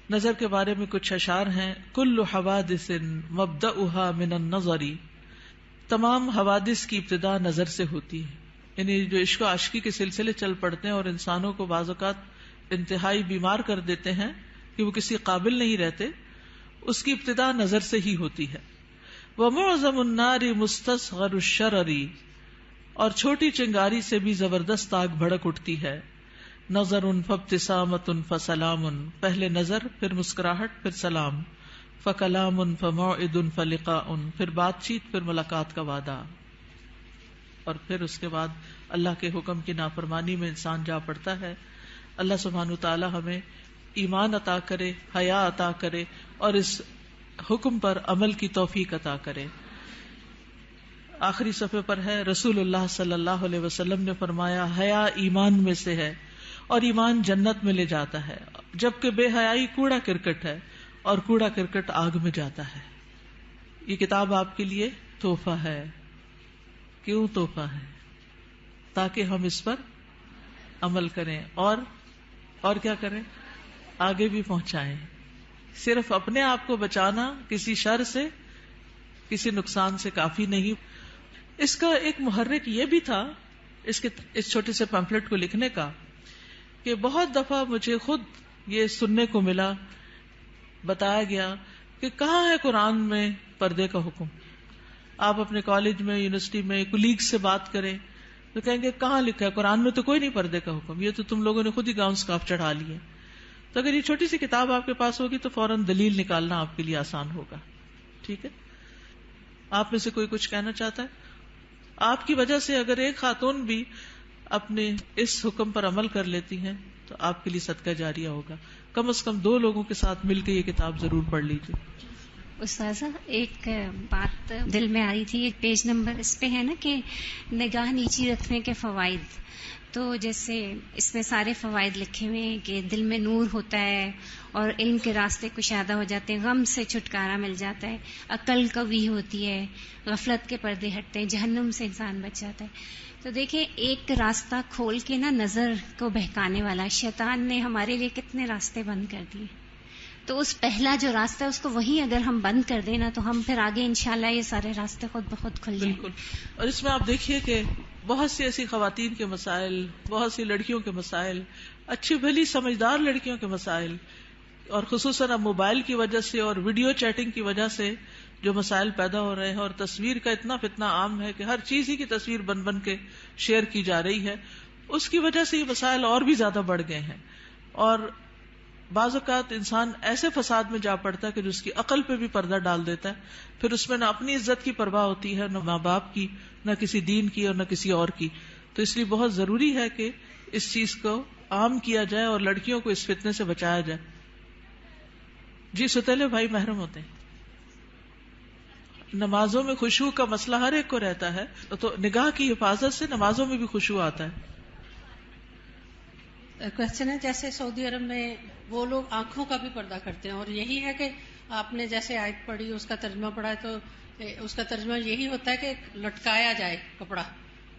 نظر کے بارے میں کچھ اشعار ہیں. کل حوادث مبدأها من النظر، تمام حوادث کی ابتدا نظر سے ہوتی ہے. یعنی جو عشق و عاشقی کے سلسلے چل پڑتے ہیں اور انسانوں کو بعض اوقات انتہائی بیمار کر دیتے ہیں کہ وہ کسی قابل نہیں رہتے، اس کی ابتدا نظر سے ہی ہوتی ہے. وَمُعْظَمُ النَّارِ مُسْتَصْغَرُ الشَّرَرِ، اور چھوٹی چنگاری سے بھی زبردست آگ بھڑک اٹھتی ہے. نظر فابتسامۃ فسلام، پہلے نظر پھر مسکراہٹ پھر سلام. فکلام فموعد فلقاء، پھر بات چیت پھر ملاقات کا وعدہ. اور پھر اس کے بعد اللہ کے حکم کی نافرمانی میں انسان جا پڑتا ہے. اللہ سبحانہ تعالی ہمیں ایمان عطا کرے، حیا عطا کرے اور اس حکم پر عمل کی توفیق عطا کرے. آخری صفحے پر ہے، رسول اللہ صلی اللہ علیہ وسلم نے فرمایا، حیا ایمان میں سے ہے اور ایمان جنت میں لے جاتا ہے، جبکہ بے حیائی کوڑا کرکٹ ہے اور کوڑا کرکٹ آگ میں جاتا ہے. یہ کتاب آپ کے لیے تحفہ ہے. کیوں تحفہ ہے؟ تاکہ ہم اس پر عمل کریں اور کیا کریں، آگے بھی پہنچائیں. صرف اپنے آپ کو بچانا کسی شر سے، کسی نقصان سے کافی نہیں. اس کا ایک محرک یہ بھی تھا اس چھوٹے سے پمفلٹ کو لکھنے کا کہ بہت دفعہ مجھے خود یہ سننے کو ملا، بتایا گیا کہ کہاں ہے قرآن میں پردے کا حکم. آپ اپنے کالج میں، یونیورسٹی میں کولیگ سے بات کریں تو کہیں گے کہاں لکھا ہے قرآن میں؟ تو کوئی نہیں پردے کا حکم، یہ تو تم لوگوں نے خود ہی گاؤن سکارف چڑھا لیے. تو اگر یہ چھوٹی سی کتاب آپ کے پاس ہوگی تو فوراً دلیل نکالنا آپ کے لیے آسان ہوگا. ٹھیک ہے، آپ میں سے کوئی کچھ کہنا چاہتا ہے؟ آپ کی وجہ سے اگر ایک خاتون بھی اپنے اس حکم پر عمل کر لیتی ہیں تو آپ کے لیے صدقہ جاریہ ہوگا. کم از کم 2 لوگوں کے ساتھ مل کے یہ کتاب ضرور پڑھ لیجیے. استاذہ ایک بات دل میں آ رہی تھی، ایک پیج نمبر اس پہ ہے نا کہ نگاہ نیچی رکھنے کے فوائد. تو جیسے اس میں سارے فوائد لکھے ہوئے ہیں کہ دل میں نور ہوتا ہے اور علم کے راستے کشادہ ہو جاتے ہیں، غم سے چھٹکارا مل جاتا ہے، عقل قوی ہوتی ہے، غفلت کے پردے ہٹتے ہیں، جہنم سے انسان بچ جاتا ہے. تو دیکھیں ایک راستہ کھول کے نا نظر کو بہکانے والا شیطان نے ہمارے لیے کتنے راستے بند کر دیے. تو اس پہلا جو راستہ ہے اس کو وہیں اگر ہم بند کر دیں نا تو ہم پھر آگے انشاءاللہ یہ سارے راستے خود بخود کھل جائیں. بالکل. اور اس میں آپ دیکھیے کہ بہت سی ایسی خواتین کے مسائل، بہت سی لڑکیوں کے مسائل، اچھی بھلی سمجھدار لڑکیوں کے مسائل، اور خصوصاً اب موبائل کی وجہ سے اور ویڈیو چیٹنگ کی وجہ سے جو مسائل پیدا ہو رہے ہیں، اور تصویر کا اتنا فتنہ عام ہے کہ ہر چیز ہی کی تصویر بن بن کے شیئر کی جا رہی ہے، اس کی وجہ سے یہ مسائل اور بھی زیادہ بڑھ گئے ہیں. اور بعض اوقات انسان ایسے فساد میں جا پڑتا ہے کہ جو اس کی عقل پہ بھی پردہ ڈال دیتا ہے، پھر اس میں نہ اپنی عزت کی پرواہ ہوتی ہے، نہ ماں باپ کی، نہ کسی دین کی اور نہ کسی اور کی. تو اس لیے بہت ضروری ہے کہ اس چیز کو عام کیا جائے اور لڑکیوں کو اس فتنے سے بچایا جائے. جی ستیلے بھائی محرم ہوتے ہیں. نمازوں میں خشوع کا مسئلہ ہر ایک کو رہتا ہے، تو نگاہ کی حفاظت سے نمازوں میں بھی خشوع آتا ہے. کوشچن ہے جیسے سعودی عرب میں وہ لوگ آنکھوں کا بھی پردہ کرتے ہیں، اور یہی ہے کہ آپ نے جیسے آیت پڑھی اس کا ترجمہ پڑھا تو اس کا ترجمہ یہی ہوتا ہے کہ لٹکایا جائے کپڑا.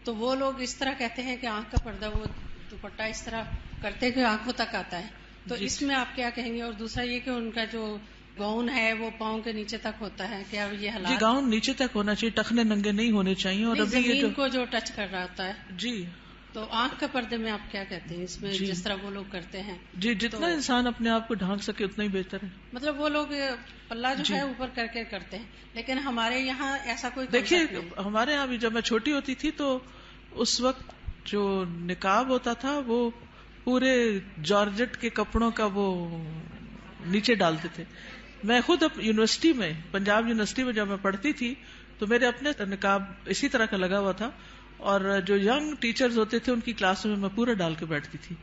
تو وہ لوگ اس طرح کہتے ہیں کہ آنکھ کا پردہ، وہ دوپٹہ اس طرح کرتے ہیں کہ آنکھوں تک آتا ہے. تو اس میں آپ کیا کہیں گے؟ اور دوسرا یہ کہ ان کا جو گاؤن ہے وہ پاؤں کے نیچے تک ہوتا ہے، کیا یہ حالات؟ جی گاؤن نیچے تک ہونا چاہیے، ٹخنے ننگے نہیں ہونے چاہیے. اور ابھی یہ زمین کو جو ٹچ کر رہا ہوتا ہے. جی تو آنکھ کے پردے میں آپ کیا کہتے ہیں اس میں؟ جس طرح وہ لوگ کرتے ہیں، جی جتنا انسان اپنے آپ کو ڈھانک سکے اتنا ہی بہتر ہے. مطلب وہ لوگ پلہ جو ہے اوپر کر کے کرتے ہیں، لیکن ہمارے یہاں ایسا کوئی دیکھیے ہمارے یہاں بھی جب میں چھوٹی ہوتی تھی تو اس وقت جو نقاب ہوتا تھا وہ پورے جارجٹ کے کپڑوں کا وہ نیچے ڈالتے تھے. میں خود یونیورسٹی میں، پنجاب یونیورسٹی میں جب میں پڑھتی تھی تو میرے اپنے نقاب اسی طرح کا لگا ہوا تھا، اور جو ینگ ٹیچرز ہوتے تھے ان کی کلاس میں پورا ڈال کے بیٹھتی تھی،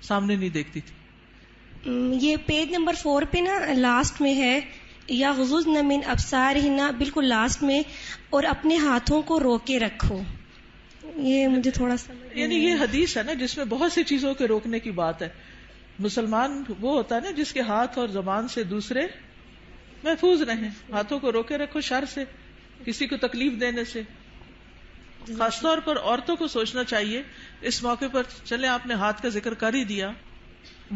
سامنے نہیں دیکھتی تھی. یہ پیج نمبر 4 پہ نا لاسٹ میں ہے، یا غضضن من ابصارہن، بالکل لاسٹ میں، اور اپنے ہاتھوں کو روکے رکھو. یہ مجھے تھوڑا سا یعنی یہ حدیث ہے نا جس میں بہت سی چیزوں کے روکنے کی بات ہے. مسلمان وہ ہوتا ہے نا جس کے ہاتھ اور زبان سے دوسرے محفوظ رہیں. ہاتھوں کو روکے رکھو شر سے، کسی کو تکلیف دینے سے. خاص طور پر عورتوں کو سوچنا چاہیے اس موقع پر. چلے آپ نے ہاتھ کا ذکر کر ہی دیا،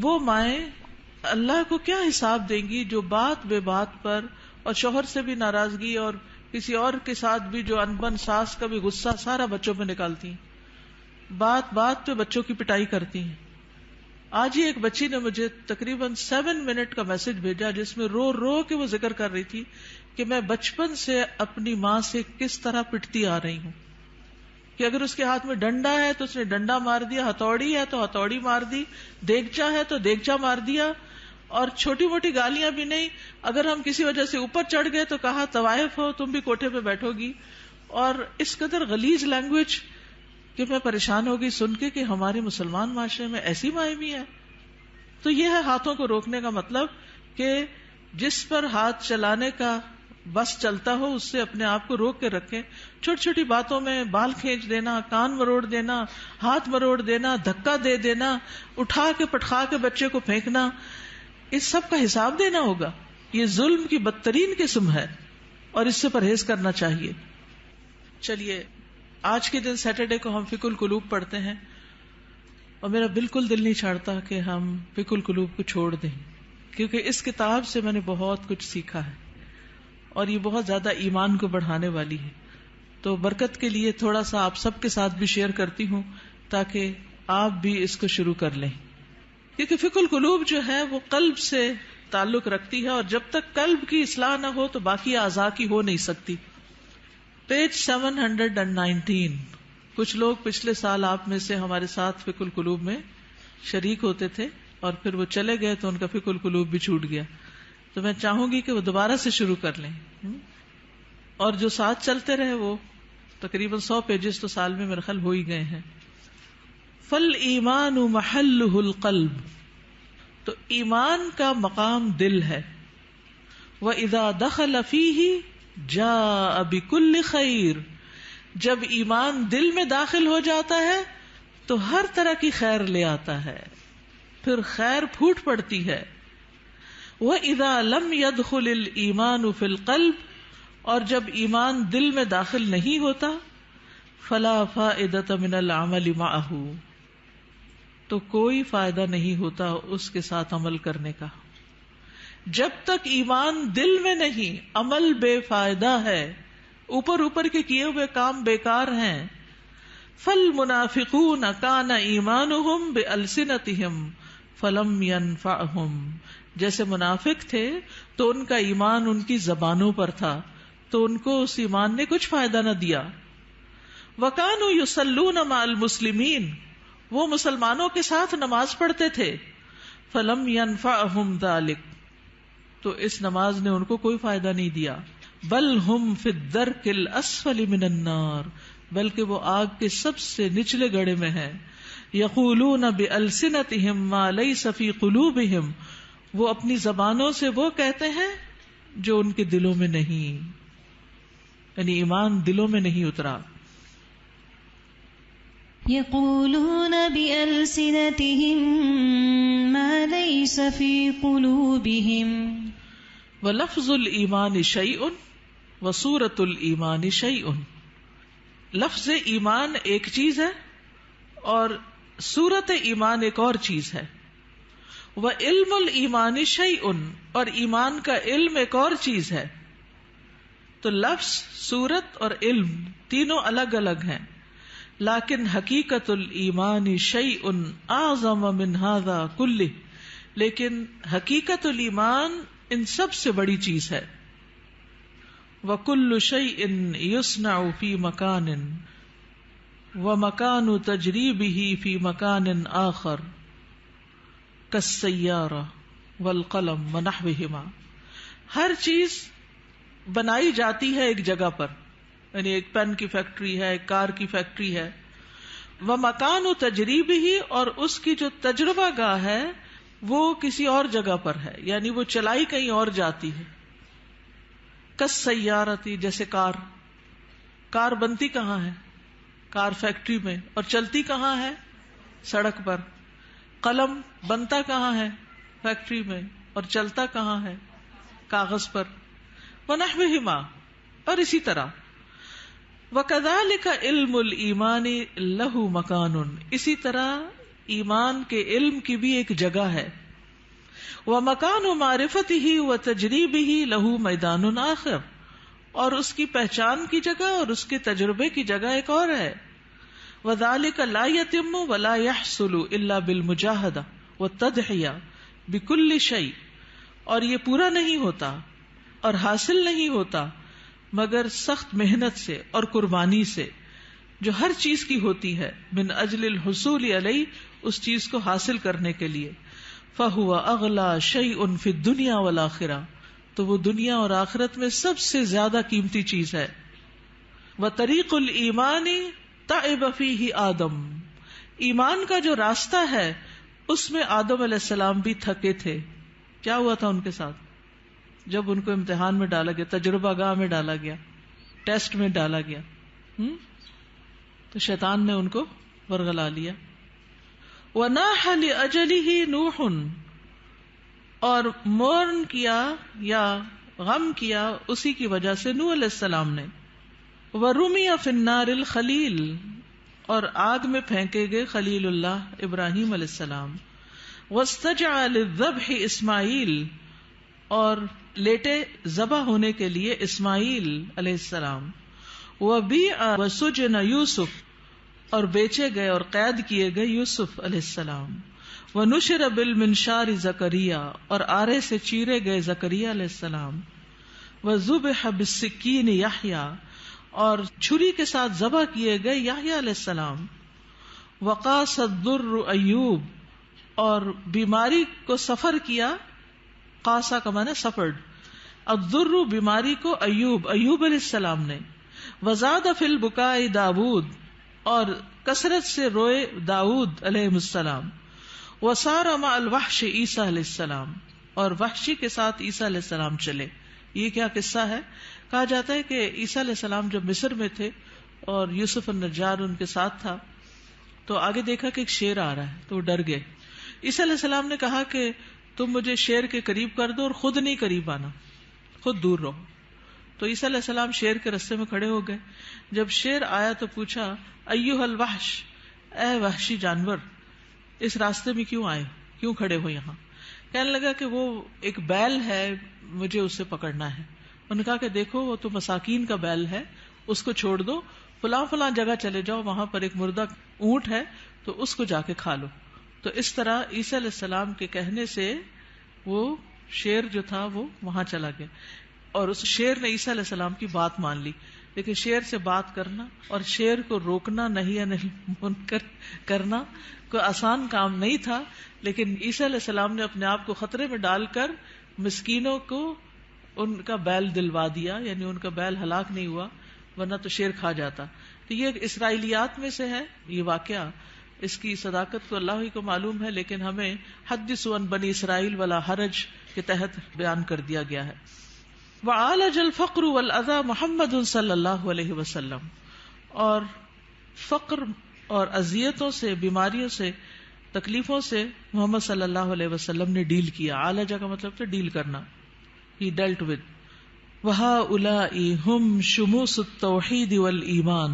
وہ مائیں اللہ کو کیا حساب دیں گی جو بات بے بات پر اور شوہر سے بھی ناراضگی اور کسی اور کے ساتھ بھی جو انبن ساس کا بھی غصہ سارا بچوں پہ نکالتی ہیں، بات بات پہ بچوں کی پٹائی کرتی ہیں. آج ہی ایک بچی نے مجھے تقریباً 7 منٹ کا میسج بھیجا جس میں رو رو کے وہ ذکر کر رہی تھی کہ میں بچپن سے اپنی ماں سے کس طرح پٹتی آ رہی ہوں، کہ اگر اس کے ہاتھ میں ڈنڈا ہے تو اس نے ڈنڈا مار دیا، ہتھوڑی ہے تو ہتھوڑی مار دی، دیگچا ہے تو دیگچا مار دیا، اور چھوٹی موٹی گالیاں بھی نہیں. اگر ہم کسی وجہ سے اوپر چڑھ گئے تو کہا طوائف ہو تم بھی کوٹھے پہ بیٹھو گی. اور اس قدر غلیظ لینگویج کہ میں پریشان ہو گئی سن کے کہ ہمارے مسلمان معاشرے میں ایسی مائیں بھی ہیں. تو یہ ہے ہاتھوں کو روکنے کا مطلب کہ جس پر ہاتھ چلانے کا بس چلتا ہو اس سے اپنے آپ کو روک کے رکھیں. چھوٹی چھوٹی باتوں میں بال کھینچ دینا، کان مروڑ دینا، ہاتھ مروڑ دینا، دھکا دے دینا، اٹھا کے پٹخا کے بچے کو پھینکنا، اس سب کا حساب دینا ہوگا. یہ ظلم کی بدترین قسم ہے اور اس سے پرہیز کرنا چاہیے. چلیے آج کے دن سیٹرڈے کو ہم فقہ القلوب پڑھتے ہیں اور میرا بالکل دل نہیں چاہتا کہ ہم فقہ القلوب کو چھوڑ دیں، کیونکہ اس کتاب سے میں نے بہت کچھ سیکھا ہے اور یہ بہت زیادہ ایمان کو بڑھانے والی ہے. تو برکت کے لیے تھوڑا سا آپ سب کے ساتھ بھی شیئر کرتی ہوں تاکہ آپ بھی اس کو شروع کر لیں، کیونکہ فقہ القلوب جو ہے وہ قلب سے تعلق رکھتی ہے اور جب تک قلب کی اصلاح نہ ہو تو باقی اعضاء کی ہو نہیں سکتی. پیج 719. کچھ لوگ پچھلے سال آپ میں سے ہمارے ساتھ فقہ القلوب میں شریک ہوتے تھے اور پھر وہ چلے گئے تو ان کا فقہ القلوب بھی چھوٹ گیا. تو میں چاہوں گی کہ وہ دوبارہ سے شروع کر لیں، اور جو ساتھ چلتے رہے وہ تقریباً 100 پیجز تو سال میں میرے خیال ہو ہی گئے ہیں. فالایمان محلہ القلب، تو ایمان کا مقام دل ہے. وَإِذَا دَخَلَ فِيهِ جَاءَ بِكُلِّ خَيْرٍ، جب ایمان دل میں داخل ہو جاتا ہے تو ہر طرح کی خیر لے آتا ہے، پھر خیر پھوٹ پڑتی ہے. وَإِذَا لَمْ يَدْخُلِ الْإِيمَانُ فِي الْقَلْبِ، اور جب ایمان دل میں داخل نہیں ہوتا فَلَا فَائِدَةَ مِنَ الْعَمَلِ مَعَهُ، تو کوئی فائدہ نہیں ہوتا اس کے ساتھ عمل کرنے کا. جب تک ایمان دل میں نہیں عمل بے فائدہ ہے، اوپر اوپر کے کیے ہوئے کام بیکار ہیں. فَالْمُنَافِقُونَ كَانَ إِيمَانُهُمْ بِأَلْسِنَتِهِمْ فَلَمْ يَنْفَعْهُمْ، جیسے منافق تھے تو ان کا ایمان ان کی زبانوں پر تھا تو ان کو اس ایمان نے کچھ فائدہ نہ دیا. وَكَانُوا يُصَلُّونَ مَعَ الْمُسْلِمِينَ، وہ مسلمانوں کے ساتھ نماز پڑھتے تھے. فَلَمْ يَنْفَعْهُمْ ذَلِكَ، تو اس نماز نے ان کو کوئی فائدہ نہیں دیا. بل ہم فی الدرک الاسفل من النار، بلکہ وہ آگ کے سب سے نچلے گڑھے میں ہیں. یقولون بألسنتہم ما لیس فی قلوبہم، وہ اپنی زبانوں سے وہ کہتے ہیں جو ان کے دلوں میں نہیں، یعنی ایمان دلوں میں نہیں اترا. یقولون بألسنتہم ما لیس فی قلوبہم وَلَفْظُ الْإِيمَانِ شَيْءٌ وَصُورَةُ الْإِيمَانِ شَيْءٌ، لفظ ایمان ایک چیز ہے اور صورت ایمان ایک اور چیز ہے. وَعِلْمُ الْإِيمَانِ شَيْءٌ، اور ایمان کا علم ایک اور چیز ہے. تو لفظ، صورت اور علم تینوں الگ الگ ہیں، لیکن حقیقت الایمان شیء اعظم من ھذا کلہ، لیکن حقیقت الایمان ان سب سے بڑی چیز ہے. وَكُلُّ شَيْءٍ يُصْنَعُ فِي مَكَانٍ وَمَكَانُ تَجْرِيبِهِ فِي مَكَانٍ آخر كَالسَّيَّارَةِ وَالْقَلَمِ وَنَحْوِهِمَا، ہر چیز بنائی جاتی ہے ایک جگہ پر، یعنی ایک پین کی فیکٹری ہے، ایک کار کی فیکٹری ہے. وَمَكَانُ تَجْرِيبِهِ، اور اس کی جو تجربہ گاہ ہے وہ کسی اور جگہ پر ہے، یعنی وہ چلائی کہیں اور جاتی ہے. کَالسَّيَّارَةِ، جیسے کار بنتی کہاں ہے؟ کار فیکٹری میں، اور چلتی کہاں ہے؟ سڑک پر. قلم بنتا کہاں ہے؟ فیکٹری میں، اور چلتا کہاں ہے؟ کاغذ پر. وَنَحْوِهِمَا، اور اسی طرح. وَكَذَلِكَ عِلْمُ الْإِيمَانِ لَهُ مَكَانٌ، اسی طرح ایمان کے علم کی بھی ایک جگہ ہے. ومکان معرفته وتجریبه له میدان آخر، اور اس کی پہچان کی جگہ اور اس کے تجربے کی جگہ ایک اور ہے. وذلك لا يتم ولا يحصل الا بالمجاهدة والتضحية بكل شيء، اور یہ پورا نہیں ہوتا اور حاصل نہیں ہوتا مگر سخت محنت سے اور قربانی سے، جو ہر چیز کی ہوتی ہے، من اجل الحصول علیہ، اس چیز کو حاصل کرنے کے لیے. فهو اغلی شیء فی الدنیا والآخرہ، تو وہ دنیا اور آخرت میں سب سے زیادہ قیمتی چیز ہے. وطریق الایمان تعب فیہ آدم، ایمان کا جو راستہ ہے اس میں آدم علیہ السلام بھی تھکے تھے. کیا ہوا تھا ان کے ساتھ؟ جب ان کو امتحان میں ڈالا گیا، تجربہ گاہ میں ڈالا گیا، ٹیسٹ میں ڈالا گیا، تو شیطان نے ان کو ورغلا لیا. وَنَاحَ لِأَجَلِهِ نوح، اور مورن کیا یا غم کیا اسی کی وجہ سے نوح علیہ السلام نے. وَرُمِيَ فِي النَّارِ الْخَلِيلِ، اور آگ میں پھینکے گئے خلیل اللہ ابراہیم علیہ السلام. وَاسْتَجَعَ لِلذَّبْحِ اسماعیل، اور لیٹے ذبح ہونے کے لیے اسماعیل علیہ السلام. وَبِيعَ وَسُجِنَ یوسف، اور بیچے گئے اور قید کیے گئے یوسف علیہ السلام. وَنُشِرَ بِالْمِنشَارِ زکریا، اور آرے سے چیرے گئے زکریا علیہ السلام. وَذُبِحَ بِالسِّكِّينِ یحییٰ، اور چھری کے ساتھ ذبح کیے گئے یحییٰ علیہ السلام. وَقَاسَ الضُّرُّ ایوب، اور بیماری کو سفر کیا، قاسا کا معنی سفرڈ، الضر بیماری کو ایوب علیہ السلام نے. وزاد فی البکاء داود، اور کثرت سے روئے داود علیہ السلام. وسار مع الوحش عیسیٰ علیہ السلام، اور وحشی کے ساتھ عیسیٰ علیہ السلام چلے. یہ کیا قصہ ہے؟ کہا جاتا ہے کہ عیسیٰ علیہ السلام جب مصر میں تھے اور یوسف النجار ان کے ساتھ تھا، تو آگے دیکھا کہ ایک شیر آ رہا ہے تو وہ ڈر گئے. عیسیٰ علیہ السلام نے کہا کہ تم مجھے شیر کے قریب کر دو اور خود نہیں قریب آنا، خود دور رہو. تو عیسیٰ علیہ السلام شیر کے رستے میں کھڑے ہو گئے. جب شیر آیا تو پوچھا ایھا الوحش، اے وحشی جانور، اس راستے میں کیوں آئے، کیوں کھڑے ہو یہاں؟ کہنے لگا کہ وہ ایک بیل ہے، مجھے اسے پکڑنا ہے. انہوں نے کہا کہ دیکھو وہ تو مساکین کا بیل ہے، اس کو چھوڑ دو، فلاں فلاں جگہ چلے جاؤ، وہاں پر ایک مردہ اونٹ ہے تو اس کو جا کے کھا لو. تو اس طرح عیسیٰ علیہ السلام کے کہنے سے وہ شیر جو تھا وہ وہاں چلا گیا، اور اس شیر نے عیسیٰ علیہ السلام کی بات مان لی. لیکن شیر سے بات کرنا اور شیر کو روکنا نہیں منکر کرنا کوئی آسان کام نہیں تھا. لیکن عیسیٰ علیہ السلام نے اپنے آپ کو خطرے میں ڈال کر مسکینوں کو ان کا بیل دلوا دیا، یعنی ان کا بیل ہلاک نہیں ہوا، ورنہ تو شیر کھا جاتا. تو یہ اسرائیلیات میں سے ہے یہ واقعہ. اس کی صداقت تو اللہ ہی کو معلوم ہے، لیکن ہمیں حدثوا عن بنی اسرائیل ولا حرج کے تحت بیان کر دیا گیا ہے. وعالج الفقر والاذى محمد صلی اللہ علیہ وسلم، اور فقر اور اذیتوں سے، بیماریوں سے، تکلیفوں سے محمد صلی اللہ علیہ وسلم نے ڈیل کیا. عالجہ کا مطلب تھا ڈیل کرنا، he dealt with. وَهَؤُلَاءِ هُمْ شُمُوسُ التَّوْحِيدِ وَالْإِيمَانِ،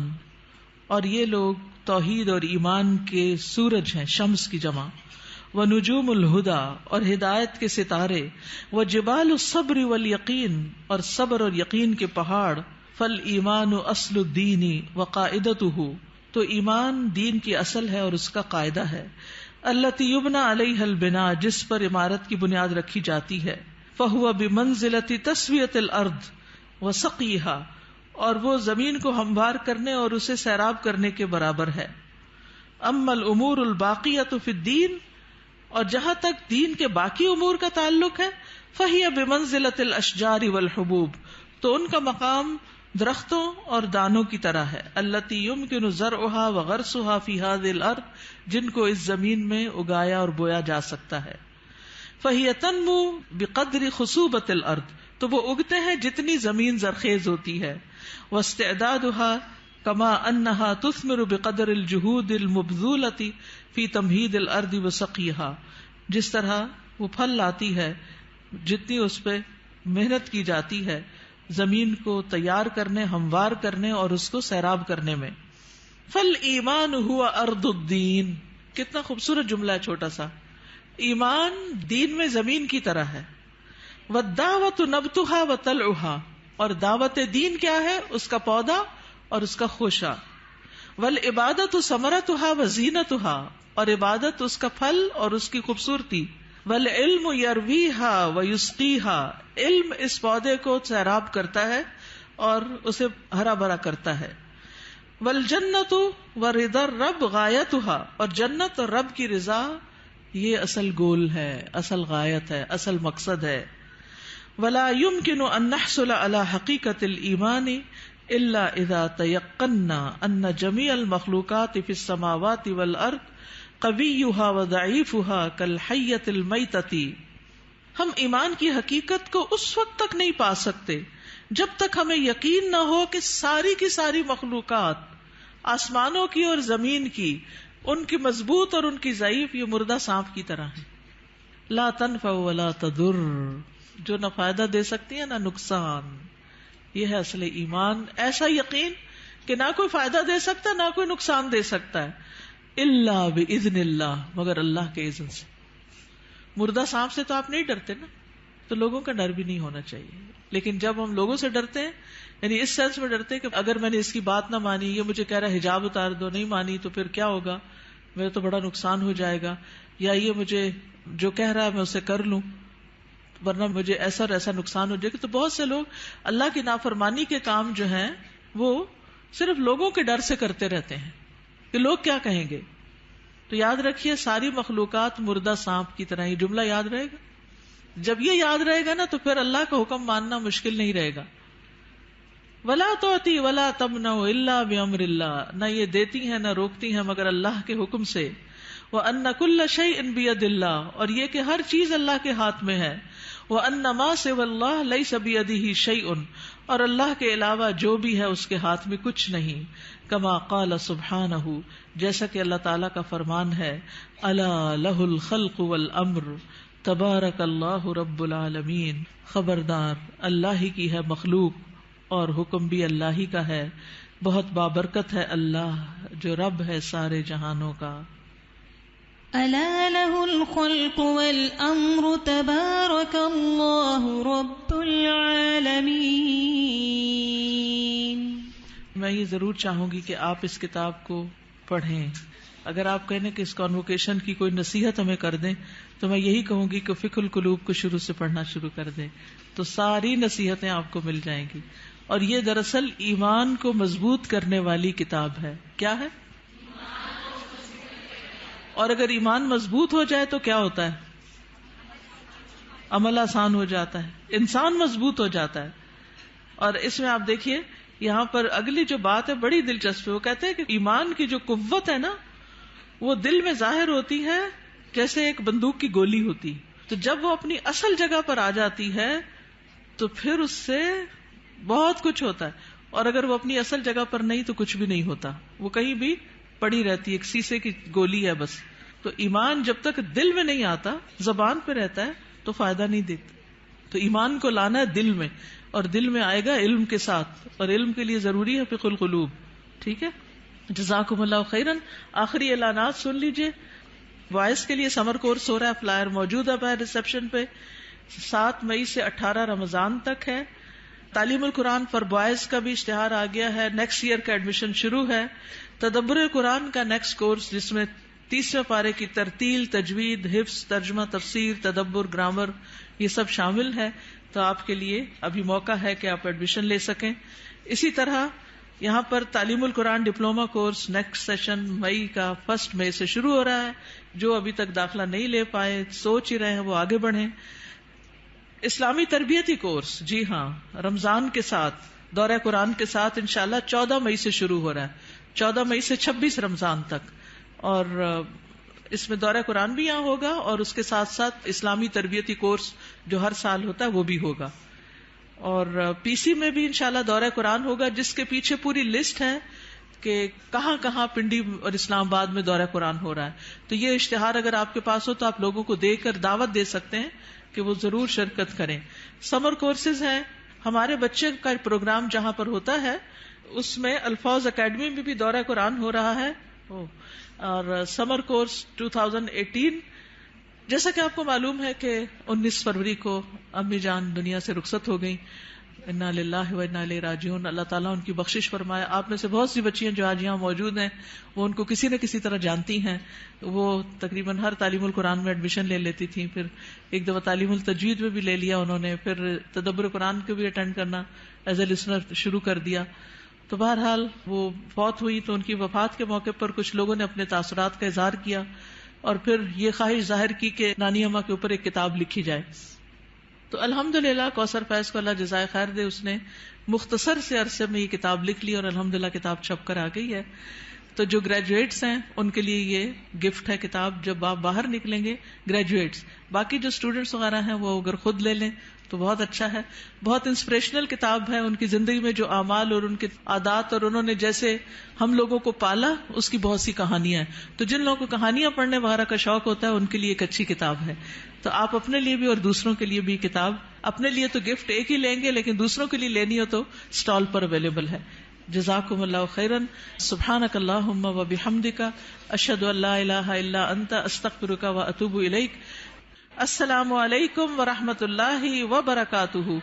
اور یہ لوگ توحید اور ایمان کے سورج ہیں، شمس کی جمع. وَنُجُومُ الْهُدَى، اور ہدایت کے ستارے. وَجِبَالُ الصَّبْرِ وَالْيَقِينِ، اور صبر اور یقین کے پہاڑ. فَالْإِيمَانُ أَصْلُ الدِّينِ وَقَاعِدَتُهُ، تو ایمان دین کی اصل ہے اور اس کا قاعدہ ہے. الَّتِي يُبْنَى عَلَيْهَا الْبِنَاءُ، جس پر عمارت کی بنیاد رکھی جاتی ہے. فَهُوَ بِمَنزِلَةِ تَسْوِيَةِ الْأَرْضِ وَسَقْيِهَا، اور وہ زمین کو ہموار کرنے اور اسے سیراب کرنے کے برابر ہے. اما الامور الباقیۃ فی الدین، اور جہاں تک دین کے باقی امور کا تعلق ہے، فہی بمنزلۃ الاشجار والحبوب، تو ان کا مقام درختوں اور دانوں کی طرح ہے. التی یمکن زرعها وغرسها فی هذه الارض، جن کو اس زمین میں اگایا اور بویا جا سکتا ہے. فہی تنمو بقدر خصوبۃ الارض، تو وہ اگتے ہیں جتنی زمین زرخیز ہوتی ہے. واستعدادها كما انها تثمر بقدر الجهود المبذولة في تمهيد الارض وسقيها، جس طرح وہ پھل لاتی ہے جتنی اس پہ محنت کی جاتی ہے زمین کو تیار کرنے، ہموار کرنے اور اس کو سیراب کرنے میں. فالایمان هو ارض الدین، کتنا خوبصورت جملہ ہے چھوٹا سا. ایمان دین میں زمین کی طرح ہے. والدعوۃ نبتها وطلعها، اور دعوت دین کیا ہے؟ اس کا پودا اور اس کا خوشہ. والعبادۃ ثمرتها وزینتها، اور عبادت اس کا پھل اور اس کی خوبصورتی. والعلم یرویها ویسقیها، علم اس پودے کو سیراب کرتا ہے اور اسے ہرا بھرا کرتا ہے. والجنۃ ورضا الرب غایتها، اور جنت اور رب کی رضا یہ اصل گول ہے، اصل غایت ہے، اصل مقصد ہے. ولا يمكن ان نحصل على حقيقة الإيمان الا اذا تيقنا ان جميع المخلوقات في السماوات والارض قويها وضعيفها كالحية الميتة. ہم ایمان کی حقیقت کو اس وقت تک نہیں پا سکتے جب تک ہمیں یقین نہ ہو کہ ساری کی ساری مخلوقات، آسمانوں کی اور زمین کی، ان کی مضبوط اور ان کی ضعیف یہ مردہ سانپ کی طرح ہیں. لا تنفع ولا تضر، جو نہ فائدہ دے سکتی ہے نہ نقصان. یہ ہے اصل ایمان، ایسا یقین کہ نہ کوئی فائدہ دے سکتا نہ کوئی نقصان دے سکتا ہے. الا باذن اللہ، مگر اللہ کے اذن سے. مردہ سانپ سے تو آپ نہیں ڈرتے نا، تو لوگوں کا ڈر بھی نہیں ہونا چاہیے. لیکن جب ہم لوگوں سے ڈرتے ہیں، یعنی اس سینس میں ڈرتے ہیں کہ اگر میں نے اس کی بات نہ مانی، یہ مجھے کہہ رہا ہے حجاب اتار دو، نہیں مانی تو پھر کیا ہوگا، میرا تو بڑا نقصان ہو جائے گا، یا یہ مجھے جو کہہ رہا ہے میں اسے کر لوں ورنہ مجھے ایسا اور ایسا نقصان ہو جائے گا. تو بہت سے لوگ اللہ کی نافرمانی کے کام جو ہیں وہ صرف لوگوں کے ڈر سے کرتے رہتے ہیں کہ لوگ کیا کہیں گے. تو یاد رکھیے ساری مخلوقات مردہ سانپ کی طرح. یہ جملہ یاد رہے گا. جب یہ یاد رہے گا نا تو پھر اللہ کا حکم ماننا مشکل نہیں رہے گا. ولا تعطی ولا تمنع الا بامر اللہ، نہ یہ دیتی ہیں نہ روکتی ہیں مگر اللہ کے حکم سے. وان کل شیء بید اللہ، اور یہ کہ ہر چیز اللہ کے ہاتھ میں ہے. وان ما سوى اللہ لیس بیدہ شیء، اور اللہ کے علاوہ جو بھی ہے اس کے ہاتھ میں کچھ نہیں. کما قال سبحانہ، جیسا کہ اللہ تعالیٰ کا فرمان ہے، الا لہ الخلق والامر تبارک اللہ رب العالمین. خبردار اللہ ہی کی ہے مخلوق اور حکم بھی اللہ ہی کا ہے، بہت بابرکت ہے اللہ جو رب ہے سارے جہانوں کا. ألا له الخلق والأمر تبارك الله رب العالمين. میں یہ ضرور چاہوں گی کہ آپ اس کتاب کو پڑھیں. اگر آپ کہنے کہ اس کانوکیشن کی کوئی نصیحت ہمیں کر دیں تو میں یہی کہوں گی کہ فقہ القلوب کو شروع سے پڑھنا شروع کر دیں، تو ساری نصیحتیں آپ کو مل جائیں گی. اور یہ دراصل ایمان کو مضبوط کرنے والی کتاب ہے. کیا ہے؟ اور اگر ایمان مضبوط ہو جائے تو کیا ہوتا ہے؟ عمل آسان ہو جاتا ہے، انسان مضبوط ہو جاتا ہے. اور اس میں آپ دیکھیے یہاں پر اگلی جو بات ہے بڑی دلچسپ ہے. وہ کہتے ہیں کہ ایمان کی جو قوت ہے نا وہ دل میں ظاہر ہوتی ہے جیسے ایک بندوق کی گولی ہوتی. تو جب وہ اپنی اصل جگہ پر آ جاتی ہے تو پھر اس سے بہت کچھ ہوتا ہے. اور اگر وہ اپنی اصل جگہ پر نہیں تو کچھ بھی نہیں ہوتا، وہ کہیں بھی پڑی رہتی، ایک سیسے کی گولی ہے بس. تو ایمان جب تک دل میں نہیں آتا، زبان پہ رہتا ہے تو فائدہ نہیں دیتا. تو ایمان کو لانا ہے دل میں، اور دل میں آئے گا علم کے ساتھ، اور علم کے لیے ضروری ہے فقہ القلوب. ٹھیک ہے، جزاکم اللہ خیرن. آخری اعلانات سن لیجئے. وائس کے لیے سمر کورس ہو رہا ہے، فلائر موجود ہے ریسپشن پہ. 7 مئی سے 18 رمضان تک ہے. تعلیم القرآن فار بوائز کا بھی اشتہار آ گیا ہے، نیکسٹ ایئر کا ایڈمیشن شروع ہے. تدبر قرآن کا نیکسٹ کورس جس میں 30ویں پارے کی ترتیل، تجوید، حفظ، ترجمہ، تفسیر، تدبر، گرامر یہ سب شامل ہے. تو آپ کے لیے ابھی موقع ہے کہ آپ ایڈمیشن لے سکیں. اسی طرح یہاں پر تعلیم القرآن ڈپلوما کورس نیکسٹ سیشن مئی کا 1 مئی سے شروع ہو رہا ہے. جو ابھی تک داخلہ نہیں لے پائے، سوچ ہی رہے ہیں، وہ آگے بڑھیں. اسلامی تربیتی کورس، جی ہاں، رمضان کے ساتھ دورہ قرآن کے ساتھ انشاءاللہ 14 مئی سے شروع ہو رہا ہے، 14 مئی سے 26 رمضان تک. اور اس میں دورہ قرآن بھی یہاں ہوگا اور اس کے ساتھ ساتھ اسلامی تربیتی کورس جو ہر سال ہوتا ہے وہ بھی ہوگا. اور پی سی میں بھی انشاءاللہ دورہ قرآن ہوگا، جس کے پیچھے پوری لسٹ ہے کہ کہاں کہاں پنڈی اور اسلام آباد میں دورہ قرآن ہو رہا ہے. تو یہ اشتہار اگر آپ کے پاس ہو تو آپ لوگوں کو دے کر دعوت دے سکتے ہیں کہ وہ ضرور شرکت کریں. سمر کورسز ہیں، ہمارے بچے کا پروگرام جہاں پر ہوتا ہے اس میں الفاظ اکیڈمی میں بھی دورہ قرآن ہو رہا ہے. اور سمر کورس 2018 جیسا کہ آپ کو معلوم ہے کہ 19 فروری کو امی جان دنیا سے رخصت ہو گئی. انا للہ و انا الیہ راجعون. اللہ تعالیٰ ان کی بخشش فرمائے. آپ میں سے بہت سی بچیاں جو آج یہاں موجود ہیں وہ ان کو کسی نہ کسی طرح جانتی ہیں. وہ تقریباً ہر تعلیم القرآن میں ایڈمیشن لے لیتی تھیں, پھر ایک دفعہ تعلیم التجوید میں بھی لے لیا انہوں نے, پھر تدبر قرآن کو بھی اٹینڈ کرنا ایز اے لسنر شروع کر دیا. تو بہرحال وہ فوت ہوئی تو ان کی وفات کے موقع پر کچھ لوگوں نے اپنے تاثرات کا اظہار کیا اور پھر یہ خواہش ظاہر کی کہ نانی اماں کے اوپر ایک کتاب لکھی جائے. تو الحمدللہ کوثر فیض کو اللہ جزائے خیر دے, اس نے مختصر سے عرصے میں یہ کتاب لکھ لی اور الحمدللہ کتاب چھپ کر آ گئی ہے. تو جو گریجویٹس ہیں ان کے لیے یہ گفٹ ہے کتاب, جب آپ باہر نکلیں گے گریجویٹس. باقی جو اسٹوڈینٹس وغیرہ ہیں وہ اگر خود لے لیں تو بہت اچھا ہے. بہت انسپریشنل کتاب ہے. ان کی زندگی میں جو اعمال اور ان کے عادات اور انہوں نے جیسے ہم لوگوں کو پالا اس کی بہت سی کہانیاں ہیں. تو جن لوگوں کو کہانیاں پڑھنے وغیرہ کا شوق ہوتا ہے ان کے لیے ایک اچھی کتاب ہے. تو آپ اپنے لیے بھی اور دوسروں کے لیے بھی کتاب, اپنے لیے تو گفٹ ایک ہی لیں گے لیکن دوسروں کے لیے لینی ہو تو اسٹال پر اویلیبل ہے. جزاکم اللہ خیرا. سبحانک اللہم و بحمدک اشہد ان لا الہ الا انت استغفرک و اتوب الیک. السلام علیکم ورحمۃ اللہ وبرکاتہ.